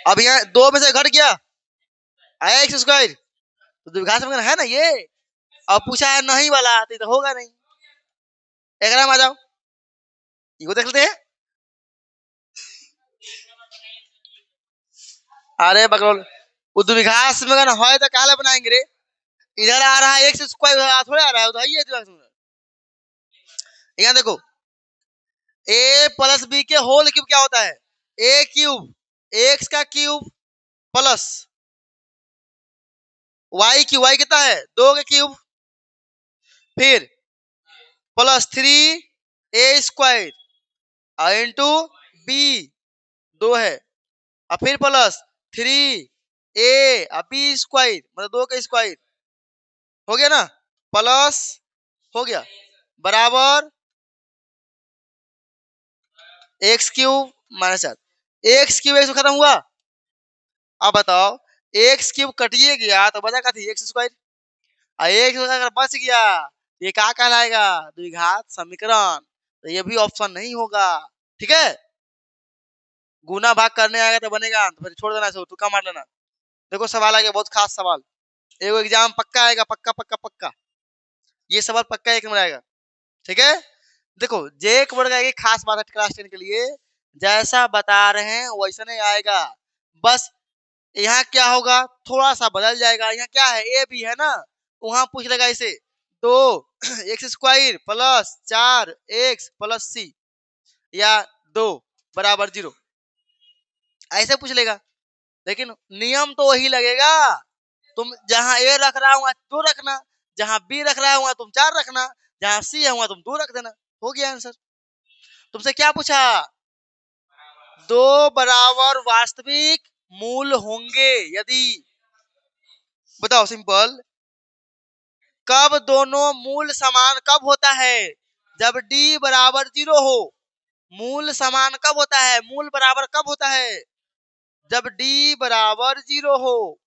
अब यहाँ 2 में से घट गया, आया x², तो द्विघात समीकरण है ना ये। अब पूछा है नहीं वाला, तो होगा नहीं। एक में आ जाओ, ये देख लेते हैं। अरे बकरोल, वो द्विघात समीकरण है तो काला बनाएंगे रे, इधर आ रहा है x² थोड़े आ रहा है, उधर ये द्विघात समीकरण। यहाँ देखो a प्लस बी के होल क्यूब क्या होता है? a क्यूब x का cube plus y cube, y कितना है? 2 के क्यूब, फिर प्लस 3a² इंटू b 2 है, और फिर प्लस 3a b² मतलब 2 का स्क्वायर हो गया ना, प्लस हो गया बराबर x³ -4, x³ खत्म हुआ। अब बताओ एक्स क्यूब कटिए गया तो बचा का थी एक्स स्क्वायर, और एक अगर बच गया ये क्या कहलाएगा, द्विघात समीकरण। तो ये भी ऑप्शन नहीं होगा। ठीक है, गुना भाग करने आएगा तो बनेगा, तो फिर छोड़ देना, इसको तुक्का मार लेना। देखो सवाल आ गया, बहुत खास सवाल, एगो एग्जाम पक्का आएगा, पक्का पक्का पक्का, ये सवाल पक्का एक नंबर आएगा। ठीक है, देखो जे एक वर्ग की खास बात है क्लास 10 के लिए, जैसा बता रहे हैं वैसा नहीं आएगा, बस यहाँ क्या होगा, थोड़ा सा बदल जाएगा। यहाँ क्या है, ए बी है ना, वहां पूछ लेगा इसे 2x² प्लस 4x प्लस सी या 2 बराबर 0, ऐसे पूछ लेगा। लेकिन नियम तो वही लगेगा, तुम जहां ए रख रहा हूँ दो रखना, जहां बी रख रहा हूँ तुम 4 रखना, जहां सी है वहां तुम 2 रख देना, हो गया आंसर। तुमसे क्या पूछा, दो बराबर वास्तविक मूल होंगे यदि, बताओ सिंपल, कब दोनों मूल समान कब होता है, जब d बराबर 0 हो। मूल समान कब होता है, मूल बराबर कब होता है, जब d बराबर 0 हो,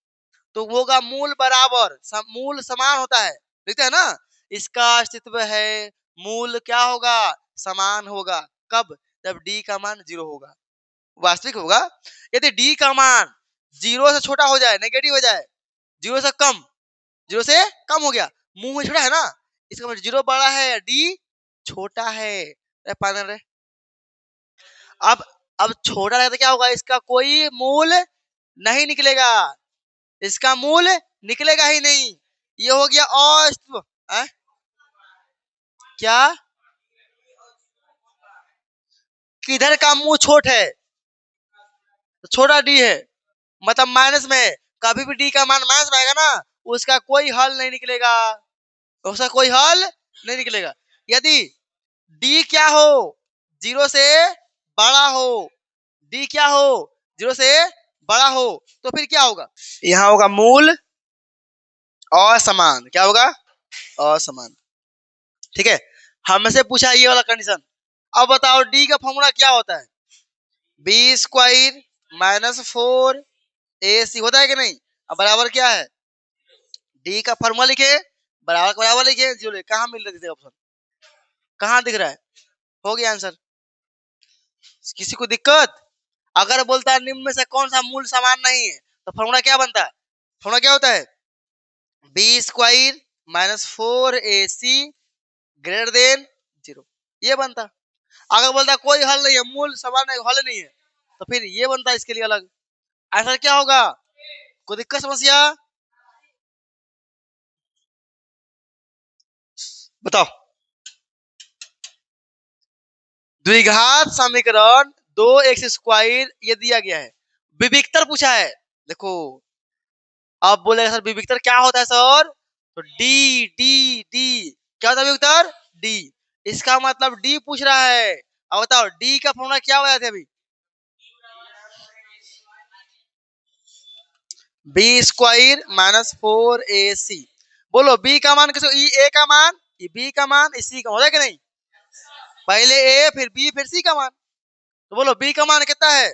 तो होगा मूल बराबर, मूल समान होता है, देखते हैं ना, इसका अस्तित्व है, मूल क्या होगा, समान होगा, कब, जब d का मान 0 होगा, वास्तविक होगा। यदि d का मान 0 से छोटा हो जाए, नेगेटिव हो जाए, 0 से कम, 0 से कम हो गया, मुंह में छोटा है ना, इसका मतलब 0 बड़ा है, d छोटा है। फाइनल है। अब छोटा रहता क्या होगा, इसका कोई मूल नहीं निकलेगा, इसका मूल निकलेगा ही नहीं, ये हो गया अस्तित्व। क्या, किधर का मुंह छोट है, तो छोटा डी है, मतलब माइनस में, कभी भी डी का मान माइनस में आएगा ना, उसका कोई हल नहीं निकलेगा, उसका कोई हल नहीं निकलेगा। यदि डी क्या हो, 0 से बड़ा हो, डी क्या हो, 0 से बड़ा हो, तो फिर क्या होगा, यहाँ होगा मूल असमान, क्या होगा, असमान। ठीक है, हमसे पूछा ये वाला कंडीशन। अब बताओ डी का फॉर्मूला क्या होता है, b² माइनस 4ac होता है कि नहीं। अब बराबर क्या है, डी का फॉर्मूला लिखे, बराबर बराबर लिखे, जीरो लिखे, कहाँ मिल रही थी ऑप्शन, कहाँ दिख रहा है, हो गया आंसर। किसी को दिक्कत, अगर बोलता है निम्न में से कौन सा मूल समान नहीं है, तो फॉर्मूला क्या बनता है, फॉर्मूला क्या होता है, b² minus 4ac greater than 0, ये बनता। अगर बोलता कोई हल नहीं है, मूल समान नहीं, हल नहीं है, तो फिर ये बनता है इसके लिए अलग। आंसर क्या होगा, कोई दिक्कत समस्या, बताओ। द्विघात समीकरण 2x² ये दिया गया है, विविक्तर पूछा है। देखो अब बोलेगा सर विविक्तर क्या होता है सर, तो डी डी डी, क्या होता है विविक्तर, डी, इसका मतलब डी पूछ रहा है। अब बताओ डी का फॉर्मूला क्या हो जाता है अभी, b² माइनस 4ac, बोलो b का मान किसको, ए का मान, बी का मान, सी का, होता है कि नहीं, पहले ए फिर बी फिर सी का मान, तो बोलो बी का मान कितना है,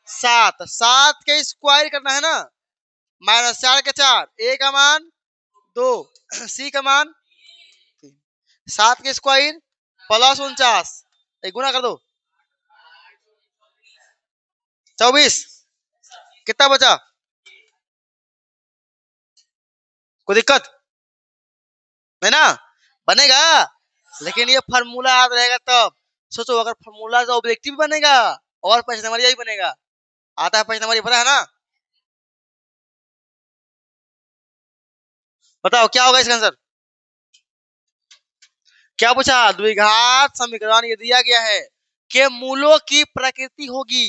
7, 7 के स्क्वायर करना है ना, माइनस 4 के 4, ए का मान 2, सी का मान 7 के स्क्वायर प्लस 49, गुना कर दो 24, कितना बचा, कोई दिक्कत है ना, बनेगा। लेकिन ये फार्मूला याद रहेगा तब, सोचो अगर फार्मूला तो ऑब्जेक्टिव बनेगा और 5 नंबर यही बनेगा, आता है 5 नंबर, पता है ना, बताओ क्या होगा इसका आंसर, क्या पूछा, द्विघात समीकरण ये दिया गया है कि मूलों की प्रकृति होगी,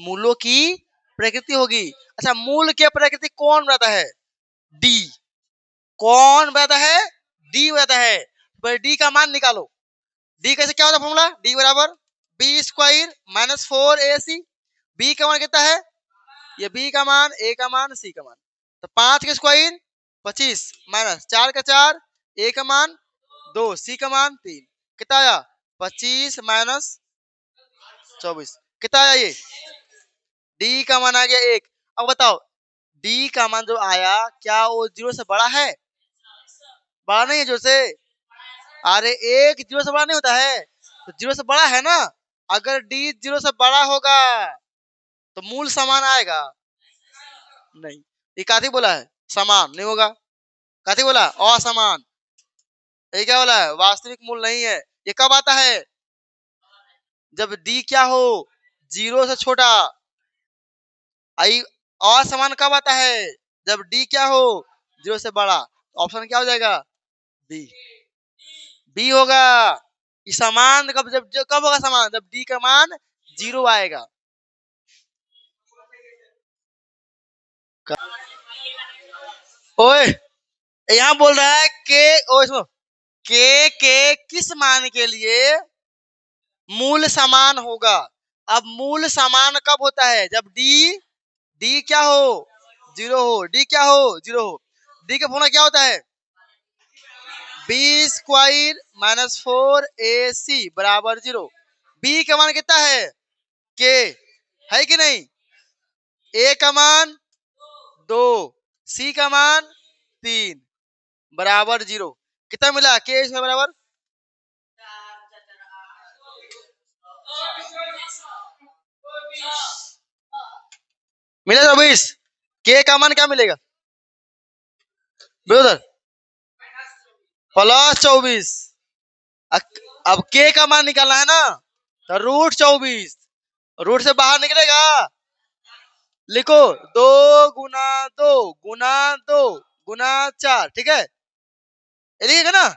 मूलों की प्रकृति होगी। अच्छा मूल के प्रकृति कौन बताता है, डी, कौन बताता है, डी बताता है, पर डी का मान निकालो, डी कैसे क्या होता है फॉर्मूला, डी बराबर b² माइनस 4ac, बी का मान कितना है, ये बी का मान, ए का मान, सी का मान, तो 5 के स्क्वायर 25 माइनस 4 का 4, ए का मान 2, सी का मान 3, कितना आया 25 माइनस 24, कितना आया ये, डी का मान आ गया 1। अब बताओ डी का मान जो आया क्या वो 0 से बड़ा है? बड़ा नहीं है 0 से। अरे एक 0 से बड़ा नहीं होता है, तो 0 से बड़ा है ना। अगर डी 0 से बड़ा होगा तो मूल समान आएगा नहीं। ये काथी बोला है? समान नहीं होगा। काथी बोला? असमान। ये क्या बोला है? वास्तविक मूल नहीं है। ये कब आता है? जब डी क्या हो? 0 से छोटा। आई असमान कब आता है? जब डी क्या हो? 0 से बड़ा। ऑप्शन क्या हो जाएगा? बी। बी होगा। ये समान कब होगा समान? जब डी का मान 0 आएगा। ओए यहाँ बोल रहा है के, ओ सुनो, के किस मान के लिए मूल समान होगा? अब मूल समान कब होता है? जब डी डी क्या हो? 0 हो। डी क्या हो? 0 हो। डी का फॉर्मूला क्या होता है? बी स्क्वायर माइनस 4ac बराबर 0। बी का मान कितना है? के है कि नहीं? ए का मान 2, सी का मान 3 बराबर 0। कितना मिला? के इसमें बराबर मिला 24। के का मान क्या मिलेगा ब्रदर? +24। अब के का मान निकालना है ना, तो √24। रूट से बाहर निकलेगा। लिखो 2 गुना 2 गुना 2 गुना 4। ठीक है, ये लिखेगा ना।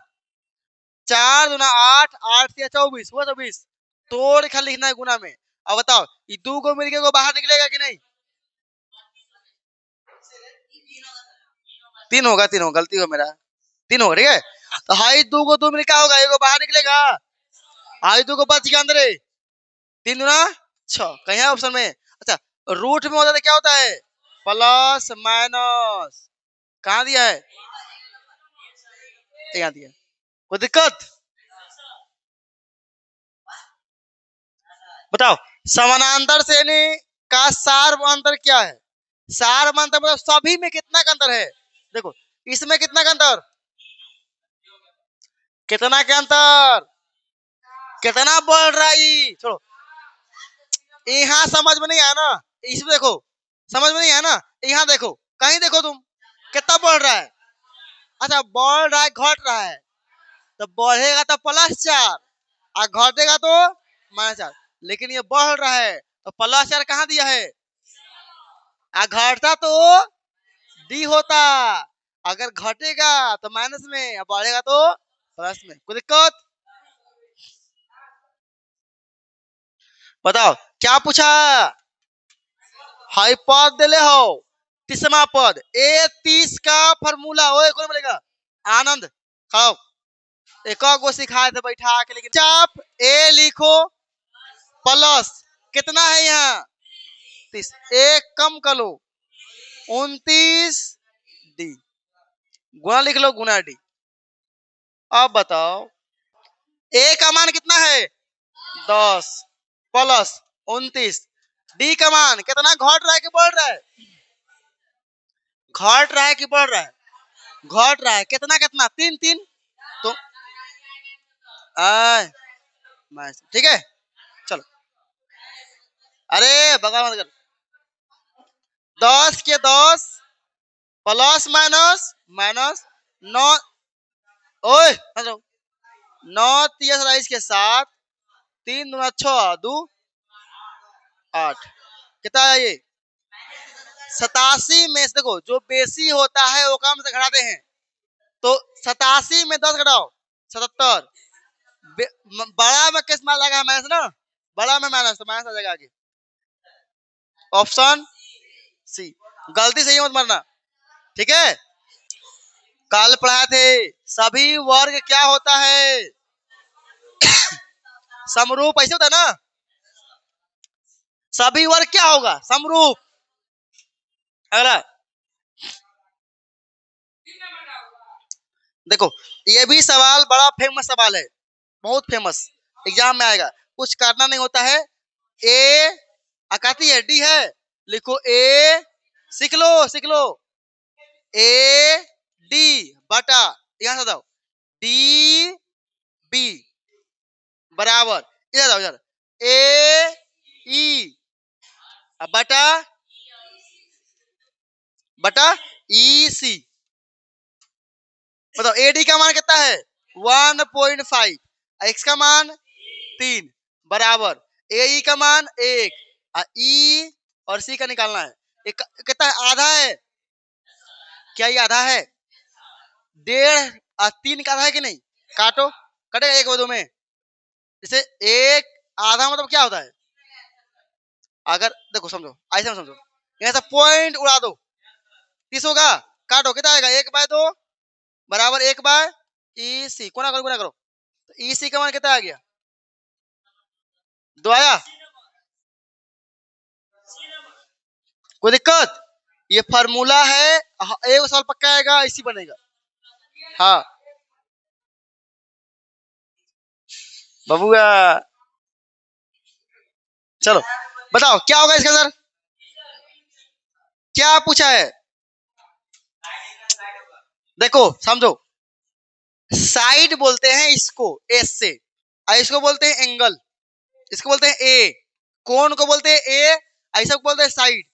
4 गुना 8, 8 से 24 हुआ 24। तोड़ खा लिखना है गुना में। अब बताओ ये 2 को मिलके को बाहर निकलेगा कि नहीं? 3 होगा। 3 होगा, गलती हो मेरा। 3 होगा। ठीक है, तो हाई 2 को 2 मिल क्या होगा? ये को बाहर निकलेगा। हाई 2 को बच गया अंदर। 3 गुना 6 कहीं है ऑप्शन में। अच्छा, रूट में होता है क्या होता है? Plus minus. कहाँ दिया है? यहाँ दिया। कोई दिक्कत? बताओ समानांतर श्रेणी का सार अंतर क्या है? सार अंतर मतलब सभी में कितना का अंतर है? देखो इसमें कितना का अंतर? कितना के अंतर? कितना बढ़ रहा है? छोड़ो, यहाँ समझ में नहीं आया ना। इसमें देखो, समझ में नहीं आया ना। यहाँ देखो, कहीं देखो तुम, कितना बढ़ रहा है? अच्छा बढ़ रहा है, घट रहा है। तो बढ़ेगा तो +4 और घटेगा तो -4। लेकिन ये बढ़ रहा है तो +4 कहाँ दिया है? आ घटता तो डी होता। अगर घटेगा तो माइनस में, और बढ़ेगा तो प्लस में। कोई दिक्कत? बताओ क्या पूछा? हाई पद दे ले हो। 30वां पद ए 30 का फॉर्मूला। ओए कौन बोलेगा? आनंद खाओ। एक को सिखाए थे बैठा के, लेकिन चाप ए लिखो प्लस कितना है यहाँ? 30। एक कम कर लो 29 डी। गुना लिख लो, गुना डी। अब बताओ ए का मान कितना है? 10 प्लस 29। डी का मान कितना घट रहा है कि बढ़ रहा है? घट रहा है कि बढ़ रहा है? घट रहा है। कितना कितना? 3 3। तो ठीक है, चलो। अरे बगा मत कर। 10 के 10 प्लस माइनस माइनस 9। ओए 9 3 27 के साथ 3 दूना 6 2 8। कितना है ये? 87 में से देखो जो बेसी होता है वो कम से घटाते हैं। तो 87 में 10 घटाओ 77। बड़ा में किस मान लगा? माइनस ना। बड़ा में माइनस, तो माइनस आ जाएगा आगे। Option C. गलती सही मत मारना, ठीक है। कल पढ़ाए थे सभी वर्ग क्या होता है? समरूप। ऐसे होता है ना, सभी वर्ग क्या होगा? समरूप। अगला देखो, ये भी सवाल बड़ा फेमस सवाल है, बहुत फेमस, एग्जाम में आएगा। कुछ करना नहीं होता है। ए आकाती है, डी है, लिखो ए सीख लो सीख लो। ए डी बटा, यहां से बताओ, डी बी बराबर, इधर जाओ इधर, ए ई बटा बटा ई सी। बताओ एडी का मान कितना है 1.5, एक्स का मान 3 बराबर ए का मान 1, ई और सी का निकालना है। कितना है? आधा है। क्या ये आधा है? 1.5 3 का आधा है कि नहीं? काटो, कटेगा एक दो में। जैसे एक आधा मतलब क्या होता है? अगर देखो समझो, ऐसे समझो, यहाँ से पॉइंट उड़ा दो, 30 होगा, काटो, कितना आएगा 1/2 बराबर 1/E गुना करो गुना करो, तो ई सी का मान कितना आ गया? 2 आया। कोई दिक्कत? ये फार्मूला है, एक साल पक्का आएगा, इसी बनेगा। हाँ बबुआ, चलो बताओ क्या होगा इसके अंदर, क्या पूछा है? देखो समझो, साइड बोलते हैं इसको एस से, और इसको बोलते हैं एंगल, इसको बोलते हैं ए, कोण को बोलते हैं ए, ऐसा को बोलते हैं साइड।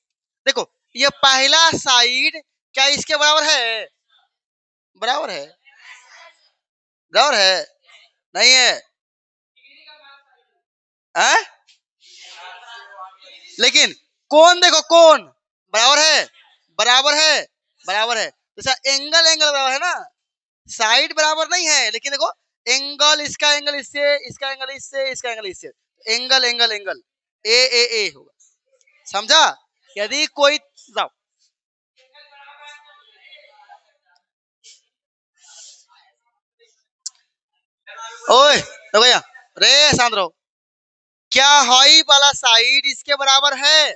देखो ये पहला साइड क्या इसके बराबर है? बराबर है, बराबर है, नहीं है, है? लेकिन कोण देखो, कोण बराबर है, बराबर है, बराबर है, जैसा एंगल एंगल बराबर है ना, साइड बराबर नहीं है, लेकिन देखो एंगल, इसका एंगल इससे, इसका एंगल इससे, इसका एंगल इससे, एंगल एंगल एंगल ए होगा, समझा? यदि कोई, जाओ ओए देखो भैया, रे शांत रहो, क्या हाई वाला साइड इसके बराबर है?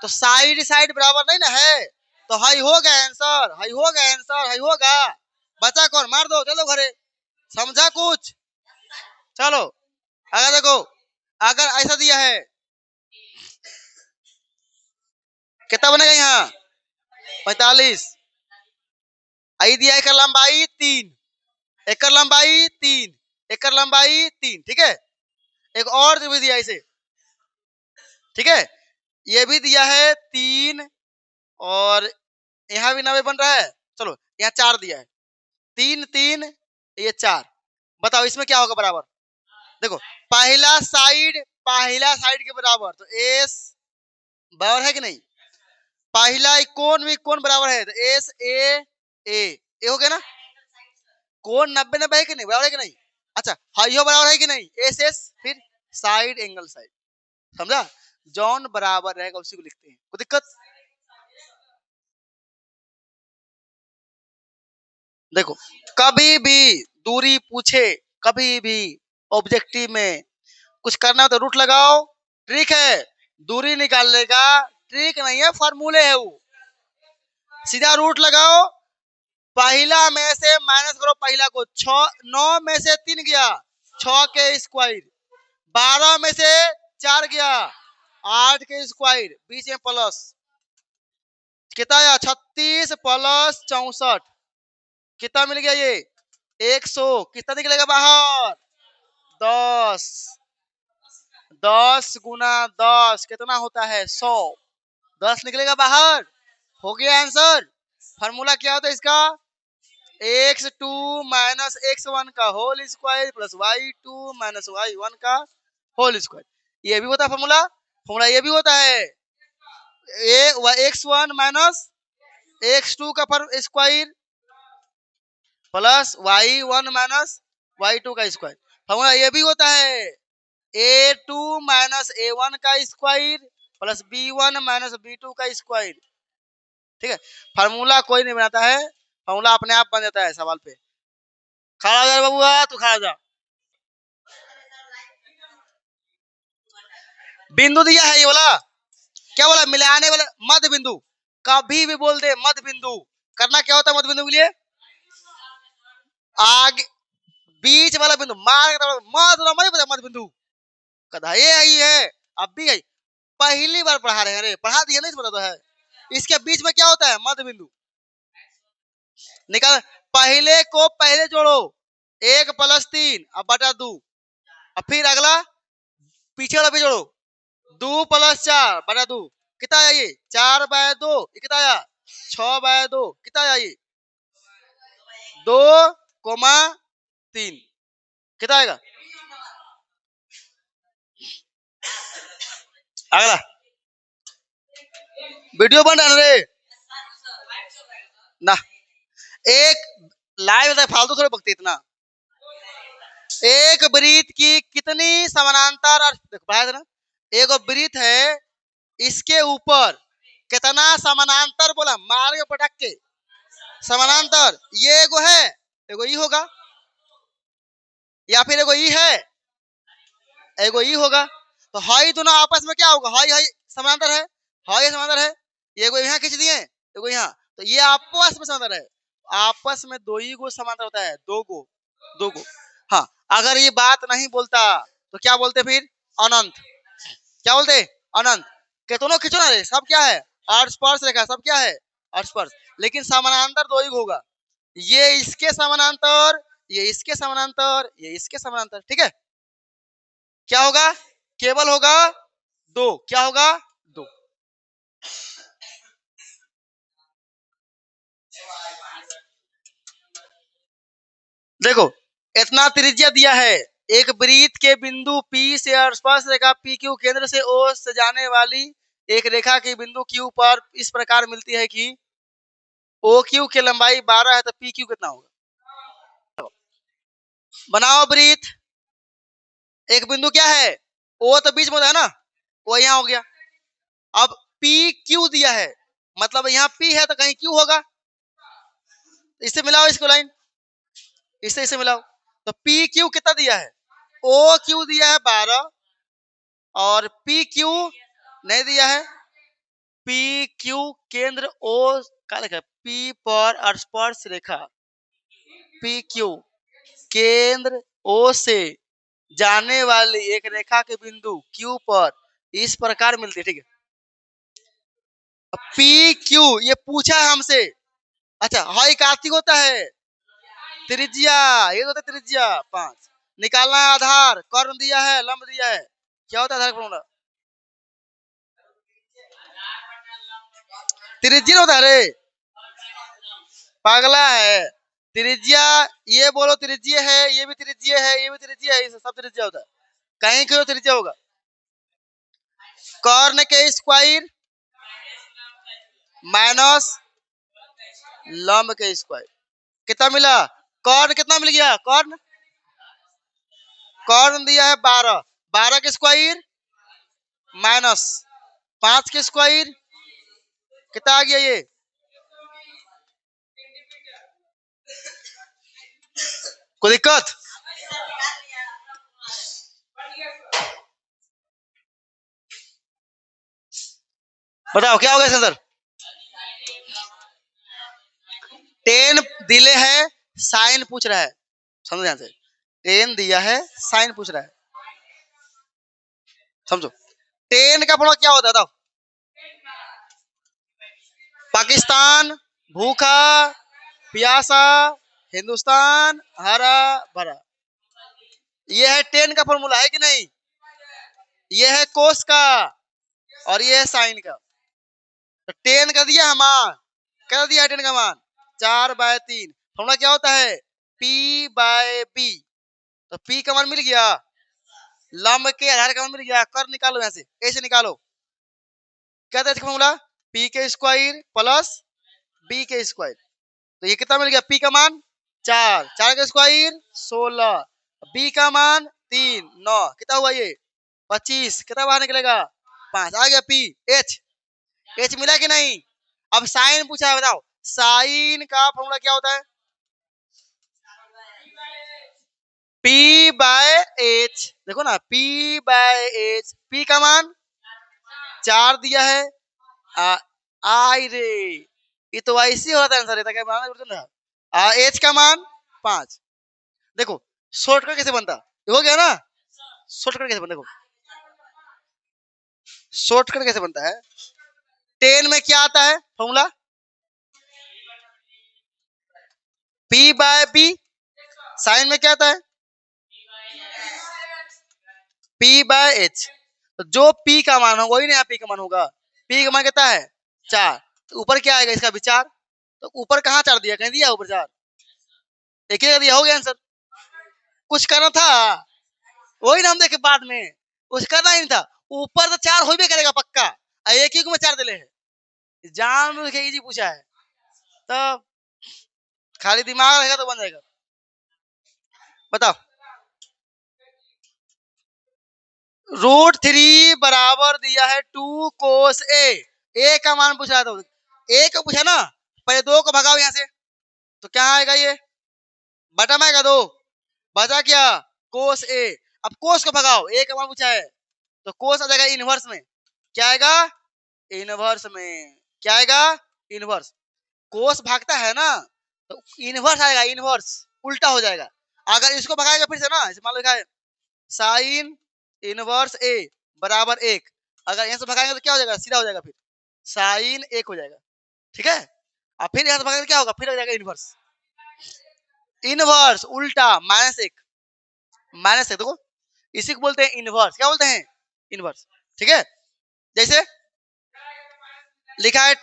तो साइड साइड बराबर नहीं ना है, तो हाई होगा आंसर, हाई होगा आंसर, हाई होगा। बचा कौन? मार दो, चलो घरे। समझा कुछ? चलो, अगर देखो, अगर ऐसा दिया है, कितना बनेगा यहाँ 45, आई दिया एक लंबाई 3, एक लंबाई 3, एक लंबाई 3, ठीक है। एक और भी दिया इसे, ठीक है, ये भी दिया है 3, और यहाँ भी 90 बन रहा है। चलो यहाँ 4 दिया है, 3 3, ये 4, बताओ इसमें क्या होगा बराबर? देखो पहला साइड के बराबर, तो एस बराबर है कि नहीं? पहला कोण भी कोण बराबर है, तो एस ए हो गया ना। कोण 90 90 है कि नहीं? बराबर है कि नहीं? अच्छा हाइयो बराबर है कि नहीं? एस एस, फिर साइड एंगल साइड, समझा? जॉन बराबर रहेगा उसी को लिखते हैं, कोई दिक्कत? देखो कभी भी दूरी पूछे, कभी भी ऑब्जेक्टिव में कुछ करना हो तो रूट लगाओ, ट्रिक है, दूरी निकालने का ट्रिक नहीं है, फार्मूले है वो, सीधा रूट लगाओ, पहला में से माइनस करो, पहला को 6, 9 में से 3 गया 6 के स्क्वायर, 12 में से 4 गया 8 के स्क्वायर, बीच में प्लस, कितना आया 36 प्लस 64, कितना मिल गया ये 100, कितना निकलेगा बाहर 10, 10 गुना 10 कितना होता है 100, 10 निकलेगा बाहर, हो गया आंसर। फार्मूला क्या होता है इसका? x2 माइनस x1 का whole square plus y2 minus y1 का होल स्क्वायर, ये भी होता है फार्मूला। फार्मूला ये भी होता है x1 माइनस x2 का square plus y1 minus y2 का स्क्वायर, फार्मूला ये भी होता है a2 माइनस a1 का square plus b1 minus b2 का स्क्वायर, ठीक है। फार्मूला कोई नहीं बनाता है, फार्मूला अपने आप बन जाता है सवाल पे। खड़ा हो जा बबुआ, तू खड़ा जा। बिंदु दिया है ये वाला, क्या बोला? मिलाने वाला मध्य बिंदु, कभी भी बोल दे मध्य बिंदु, करना क्या होता है मध्य बिंदु के लिए? आगे बीच वाला बिंदु मार मध्य बिंदु, कदा ये है, अब भी है, पहली बार पढ़ा रहे हैं रे, पढ़ा दिया नहीं पता तो है। इसके बीच में क्या होता है? मध्य बिंदु। निकाल, पहले को पहले जोड़ो, 1+3 अब बटा 2, अब फिर अगला पीछे वाला भी जोड़ो, 2+4 बटा 2, कितना आया ये? 4/2, ये कितना आया? 6/2, कितना आया ये? 2,3, कितना आएगा? अगला वीडियो बन रहा रे ना, एक लाइव होता है, फालतू थोड़े बकते इतना। एक वृत्त की कितनी समानांतर, बताया था ना, एक वृत्त है, इसके ऊपर कितना समानांतर, बोला मार के पटक के समानांतर, ये एगो है, एगो ई होगा, या फिर एगो ई है, एगो ई होगा। तो हाई दोनों आपस में क्या होगा? हाई हाई समानांतर है, हाई समानांतर है, ये एगो यहाँ खींच दिए, एगो यहाँ, तो ये आपस में समानांतर है। आपस में दो ही गो समानांतर होता है, दो गो। हाँ, अगर ये बात नहीं बोलता तो क्या बोलते फिर? अनंत। क्या बोलते? अनंत। कितनों खींचो ना रे, सब क्या है? अर्धस्पर्श रेखा, सब क्या है? अर्धस्पर्श। लेकिन समानांतर दो ही होगा, ये इसके समानांतर, ये इसके समानांतर, ये इसके समानांतर, ठीक है। क्या होगा? केवल होगा दो, क्या होगा? दो। देखो, इतना त्रिज्या दिया है, एक वृत्त के बिंदु P से स्पर्श रेखा PQ केंद्र से O से जाने वाली एक रेखा के बिंदु Q पर इस प्रकार मिलती है कि OQ की लंबाई 12 है, तो PQ कितना होगा? बनाओ वृत्त, एक बिंदु क्या है? O तो बीच में होता है ना, वो यहाँ हो गया। अब PQ दिया है, मतलब यहाँ P है तो कहीं Q होगा, इससे मिलाओ इसको लाइन, इससे मिलाओ, तो PQ कितना दिया है? OQ दिया है 12 और PQ नहीं दिया है। PQ केंद्र O क्या लिखा है? P पर स्पर्श रेखा PQ केंद्र O से जाने वाली एक रेखा के बिंदु Q पर इस प्रकार मिलती है, ठीक है। PQ ये पूछा है हमसे, अच्छा हाई कार्तिक होता है त्रिज्या, ये होता है त्रिज्या 5, निकालना है आधार, कर्ण दिया है, लंब दिया है, क्या होता है आधार फॉर्मूला? त्रिज्या होता है रे, पागला है। त्रिज्या, ये बोलो त्रिज्या है, ये भी त्रिज्या है, ये भी त्रिज्या है, सब त्रिज्या होता है, कहीं क्यों त्रिज्या होगा? कर्ण के स्क्वायर माइनस लंब के स्क्वायर, कितना मिला? कर्ण कितना मिल गया? कर्ण, कर्ण दिया है 12, 12 के स्क्वायर माइनस 5 के स्क्वायर, कितना आ गया ये? कोई दिक्कत? बताओ क्या होगा इसके अंदर? 10 दिले है, साइन पूछ रहा है, समझो ध्यान से, 10 दिया है, साइन पूछ रहा है, समझो। 10 का फॉर्मूला क्या होता है बताओ? पाकिस्तान, भूखा, प्यासा, हिंदुस्तान, हरा भरा, ये है 10 का फॉर्मूला, है कि नहीं? ये है कोस का और ये है साइन का। तो 10 का दिया मान, क्या दिया है 10 का मान? 4/3। फॉर्मूला क्या होता है? P/B। तो P का मान मिल गया, लंब के आधार का मान मिल गया, कर निकालो यहाँ से, ऐसे निकालो, क्या था इसका फॉर्मूला? P के स्क्वायर प्लस B के स्क्वायर। तो ये कितना मिल गया? P का मान 4, 4 का स्क्वायर 16, B का मान 3, 9, कितना हुआ ये? 25, कितना बाहर निकलेगा? 5, आ गया P। H मिला कि नहीं? अब साइन पूछा है, बताओ साइन का फॉर्मूला क्या होता है? P/H, देखो ना, P/H, P का मान 4 दिया है, आई रे, ये तो ऐसे होता है आंसर, H का मान 5। देखो शॉर्टकट कैसे बनता, हो गया ना? शॉर्टकट कैसे बनता, देखो शॉर्टकट कैसे बनता है, टेन में क्या आता है formula? P by B. Sine में क्या आता है? P by H. तो जो पी का मान होगा वही ना पी का मान होगा। पी का मान कितना है? 4। तो ऊपर क्या आएगा इसका विचार? तो ऊपर कहाँ 4 दिया? कहीं दिया ऊपर 4? एक ही दिया, हो गया आंसर। कुछ करना था, वही ना हम देखे बाद में। कुछ करना ही नहीं था। ऊपर तो 4 हो भी करेगा पक्का, एक ही को में 4 दिले है। जान के इजी पूछा है, तो खाली दिमाग रहेगा तो बन जाएगा। बताओ। √3 बराबर दिया है 2 कोस ए का मान पूछा था। ए को पूछा ना, पहले 2 को भगाओ यहाँ से, तो क्या आएगा? ये बटा में आएगा 2, बचा क्या? कोस ए। अब कोस को भगाओ, ए का मान पूछा है, तो कोस आ जाएगा इनवर्स में। क्या आएगा? इनवर्स में। क्या आएगा? इनवर्स। कोस भागता है ना, तो इनवर्स आएगा, इनवर्स उल्टा हो जाएगा। अगर इसको भगाएगा फिर से ना, मान लो लिखा है साइन इनवर्स ए बराबर 1। अगर यहाँ से भगाएंगे तो क्या हो जाएगा? सीधा हो जाएगा, फिर साइन 1 हो जाएगा। ठीक है। और फिर यहाँ से भगाएंगे तो क्या होगा? फिर हो जाएगा इनवर्स। इनवर्स उल्टा, -1। -1 देखो, इसी को बोलते हैं इनवर्स। क्या बोलते हैं? इनवर्स। ठीक है। जैसे लिखा है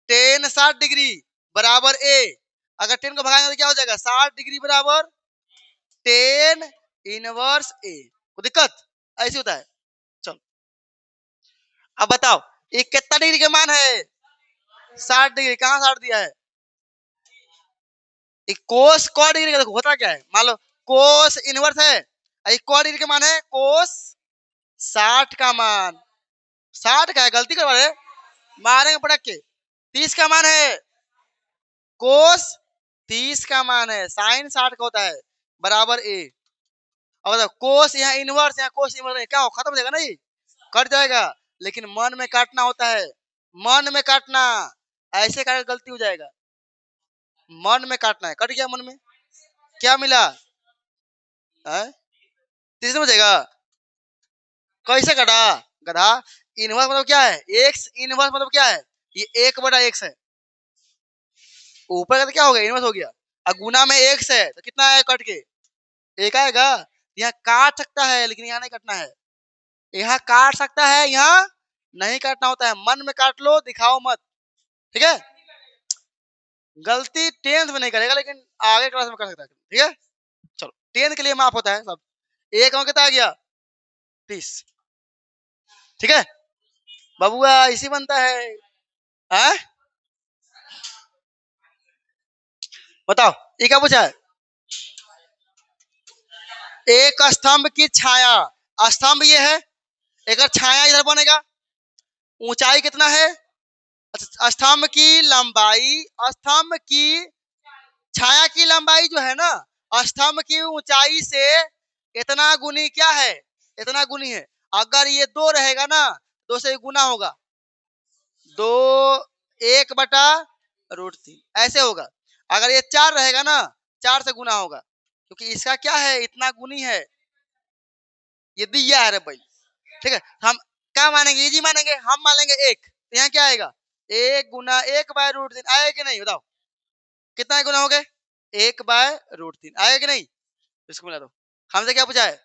टेन 60 डिग्री बराबर ए। अगर 10 को भगाएंगे तो क्या हो जाएगा? 60 डिग्री बराबर टेन इनवर्स ए। कोई दिक्कत? ऐसे होता है। चलो अब बताओ, ये कितना डिग्री का मान है? 60 डिग्री। कहाँ 60 दिया है? एक कोस कौ डिग्री का देखो होता क्या है। मान लो कोस इनवर्स है, एक कौ डिग्री का मान है कोस 60 का मान। 60 का है, गलती करवा रहे, मारेंगे पटक के। 30 का मान है कोस 30 का मान है, साइन 60 का होता है बराबर ए। अब बताओ कोस यहाँ इनवर्स, यहाँ कोस इनवर्स, क्या हो? खत्म हो जाएगा ना, ये कट जाएगा। लेकिन मन में काटना होता है, मन में काटना। ऐसे काट गलती हो जाएगा। मन में काटना है, कट गया मन में। क्या मिला? तीसरे में जाएगा। कैसे कटा गधा? इनवर्स मतलब क्या है? एक्स इनवर्स मतलब क्या है? ये 1/x है। ऊपर का तो क्या हो गया? इनवर्स हो गया। और गुना में एक्स है तो कितना है? कट के 1 आएगा। यहाँ काट सकता है लेकिन यहाँ नहीं काटना है। यहाँ काट सकता है, यहाँ नहीं काटना होता है। मन में काट लो, दिखाओ मत। ठीक है। गलती 10th में नहीं करेगा, लेकिन आगे क्लास में कर सकता है। ठीक है। चलो 10th के लिए माफ होता है सब। एक में कितना आ गया? 30। ठीक है। बबुआ इसी बनता है। आ? बताओ ये क्या पूछा है? एक स्तंभ की छाया, स्तंभ ये है, एक छाया इधर बनेगा। ऊंचाई कितना है? स्तंभ की लंबाई, स्तंभ की छाया की लंबाई जो है ना, स्तंभ की ऊंचाई से इतना गुनी क्या है? इतना गुनी है। अगर ये 2 रहेगा ना, 2 से गुना होगा, 2 1/√3 ऐसे होगा। अगर ये 4 रहेगा ना, 4 से गुना होगा, क्योंकि इसका क्या है? इतना गुनी है। ये दिया है रे भाई। ठीक है। हम क्या मानेंगे? इजी मानेंगे। हम मानेंगे 1, तो यहाँ क्या आएगा? 1 गुना 1/√3 आएगा कि नहीं? बताओ कितना गुना हो गए? 1/√3 आएगा कि नहीं? इसको मिला दो। हमसे क्या पूछा है?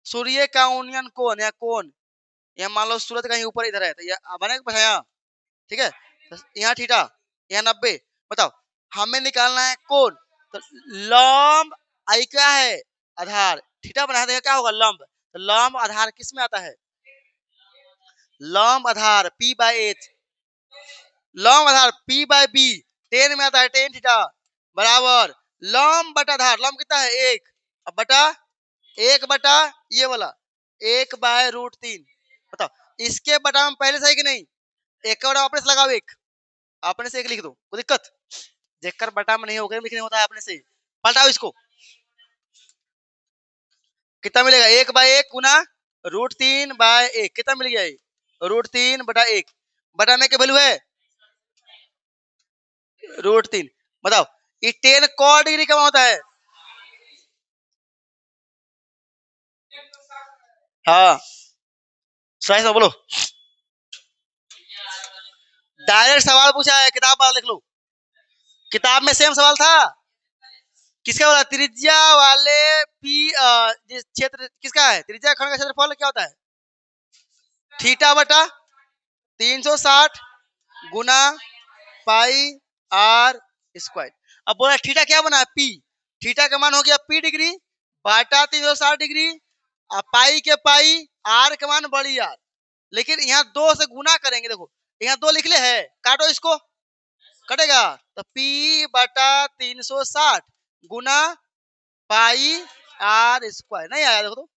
सूर्य का उन्नयन कोण या कोण, यहाँ मान लो सूरज कहीं ऊपर इधर है, तो ये बनेगा पूछा यहाँ। ठीक है। तो यहाँ थीटा, यहाँ 90। बताओ हमें निकालना है कोण, तो लंब आई क्या है? आधार। थीटा बना देगा क्या होगा? लंब। तो लंब आधार किस में आता है? लंब आधार P/H। लंब आधार P/B 10 में आता है, 10 थीटा बराबर लंब बटा आधार। लंब कितना है? 1। अब बटा 1 बटा ये वाला 1/√3। बताओ इसके बटा में पहले सही कि नहीं? एक बटा अपने से लगाओ, एक अपने से एक लिख दो, कोई दिक्कत? देखकर बटा में नहीं होगा, लिखने होता है अपने से। पलटाओ इसको, कितना मिलेगा? 1/1 गुना √3/1 कितना मिल गया? √3/1 बटा में क्या वैल्यू है? √3। बताओ ये 10 कौ डिग्री का होता है? हाँ सही से बोलो। डायरेक्ट सवाल पूछा है, किताब वाला लिख लो, किताब में सेम सवाल था। किसका बोला? त्रिज्या वाले पी जिस क्षेत्र किसका है? त्रिज्या खंड का क्षेत्रफल क्या होता है? थीटा बटा 360 गुना पाई आर स्क्वायर। अब बोला थीटा क्या बना है? पी। थीटा का मान हो गया पी डिग्री बाटा 360 डिग्री, पाई के पाई, आर का मान बड़ी आर। लेकिन यहाँ दो से गुना करेंगे, देखो यहाँ दो लिख ले है, काटो इसको, कटेगा तो पी बटा 360 गुना पाई आर स्क्वायर। नहीं आया, देखो तो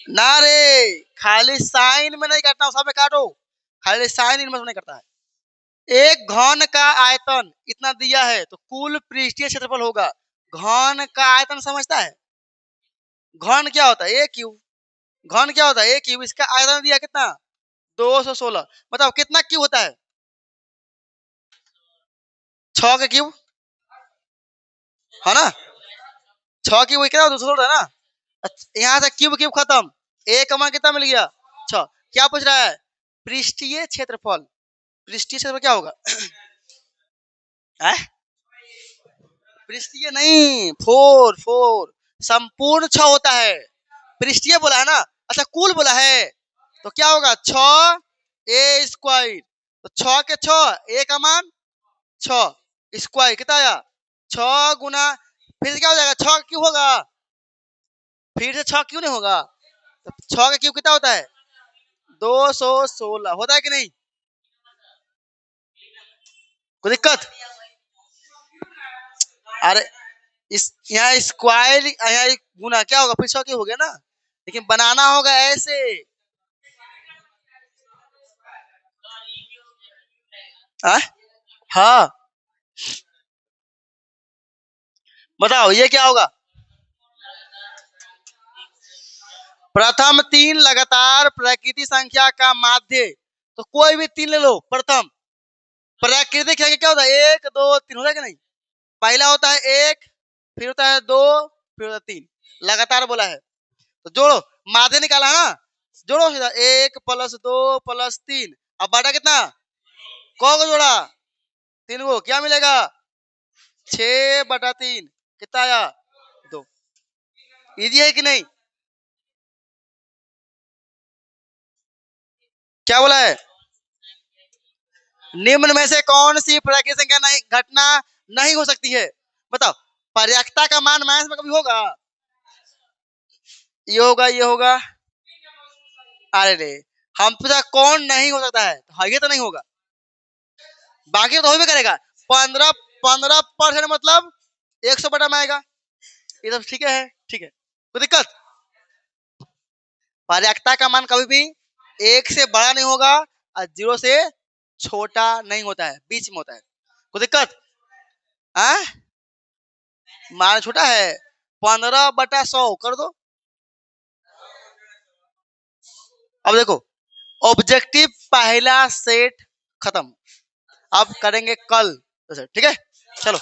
ना रे, खाली साइन में नहीं काटना, सब में काटो, खाली साइन इनमें नहीं करता है। एक घन का आयतन इतना दिया है तो कुल पृष्ठीय क्षेत्रफल होगा। घन का आयतन समझता है? घन क्या होता है? ए क्यूब। घन क्या होता है? ए क्यूब। इसका आयतन दिया कितना? 216। बताओ कितना क्यूब होता है? 6 का क्यूब है ना, 6 क्यूब कितना? 216 है ना। यहाँ से क्यूब क्यूब खत्म, ए का मान कितना मिल गया? 6। क्या पूछ रहा है? पृष्ठीय क्षेत्रफल। पृष्ठीय क्षेत्रफल क्या होगा? पृष्ठीय नहीं, फोर फोर, संपूर्ण 6 होता है। पृष्ठीय बोला है ना, अच्छा कुल बोला है तो क्या होगा? 6 ए स्क्वायर, तो 6 के 6, ए का मान 6 स्क्वायर कितना आया? 6 गुना, फिर से क्या हो जाएगा? 6 क्यों होगा? फिर से 6 क्यों नहीं होगा? तो 6 का क्यूब कितना होता है? 216 होता है कि नहीं? कोई दिक्कत? अरे इस यहाँ स्क्वायर, यहाँ गुना क्या होगा? फिर 6 क्यों हो गया ना, लेकिन बनाना होगा ऐसे। हाँ बताओ ये क्या होगा? प्रथम 3 लगातार प्राकृतिक संख्या का माध्य, तो कोई भी 3 ले लो। प्रथम प्राकृतिक संख्या क्या होता है? 1 2 3 होता है कि नहीं? पहला होता है 1, फिर होता है 2, फिर होता है 3, लगातार बोला है तो जोड़ो, माध्य निकाला है ना, जोड़ो सीधा 1 + 2 + 3। अब बाटा कितना? को जोड़ा? 3 को, क्या मिलेगा? 6/3 कितना आया? 2। इजी है कि नहीं? क्या बोला है? निम्न में से कौन सी प्राकृतिक संख्या नहीं घटना नहीं हो सकती है? बताओ। पर्याप्तता का मान माइनस में कभी होगा? ये होगा, ये होगा। अरे रे, हम पूछा कौन नहीं हो सकता है, तो ये तो नहीं होगा, बाकी तो हो भी करेगा। 15% मतलब 100 बटा में आएगा, ये सब ठीक है, ठीक है, कोई दिक्कत? पर्याप्तता का मान कभी भी 1 से बड़ा नहीं होगा और 0 से छोटा नहीं होता है, बीच में होता है, कोई दिक्कत? मान छोटा है, 15/100 कर दो। अब देखो, ऑब्जेक्टिव पहला सेट खत्म, अब करेंगे कल, ठीक है, चलो।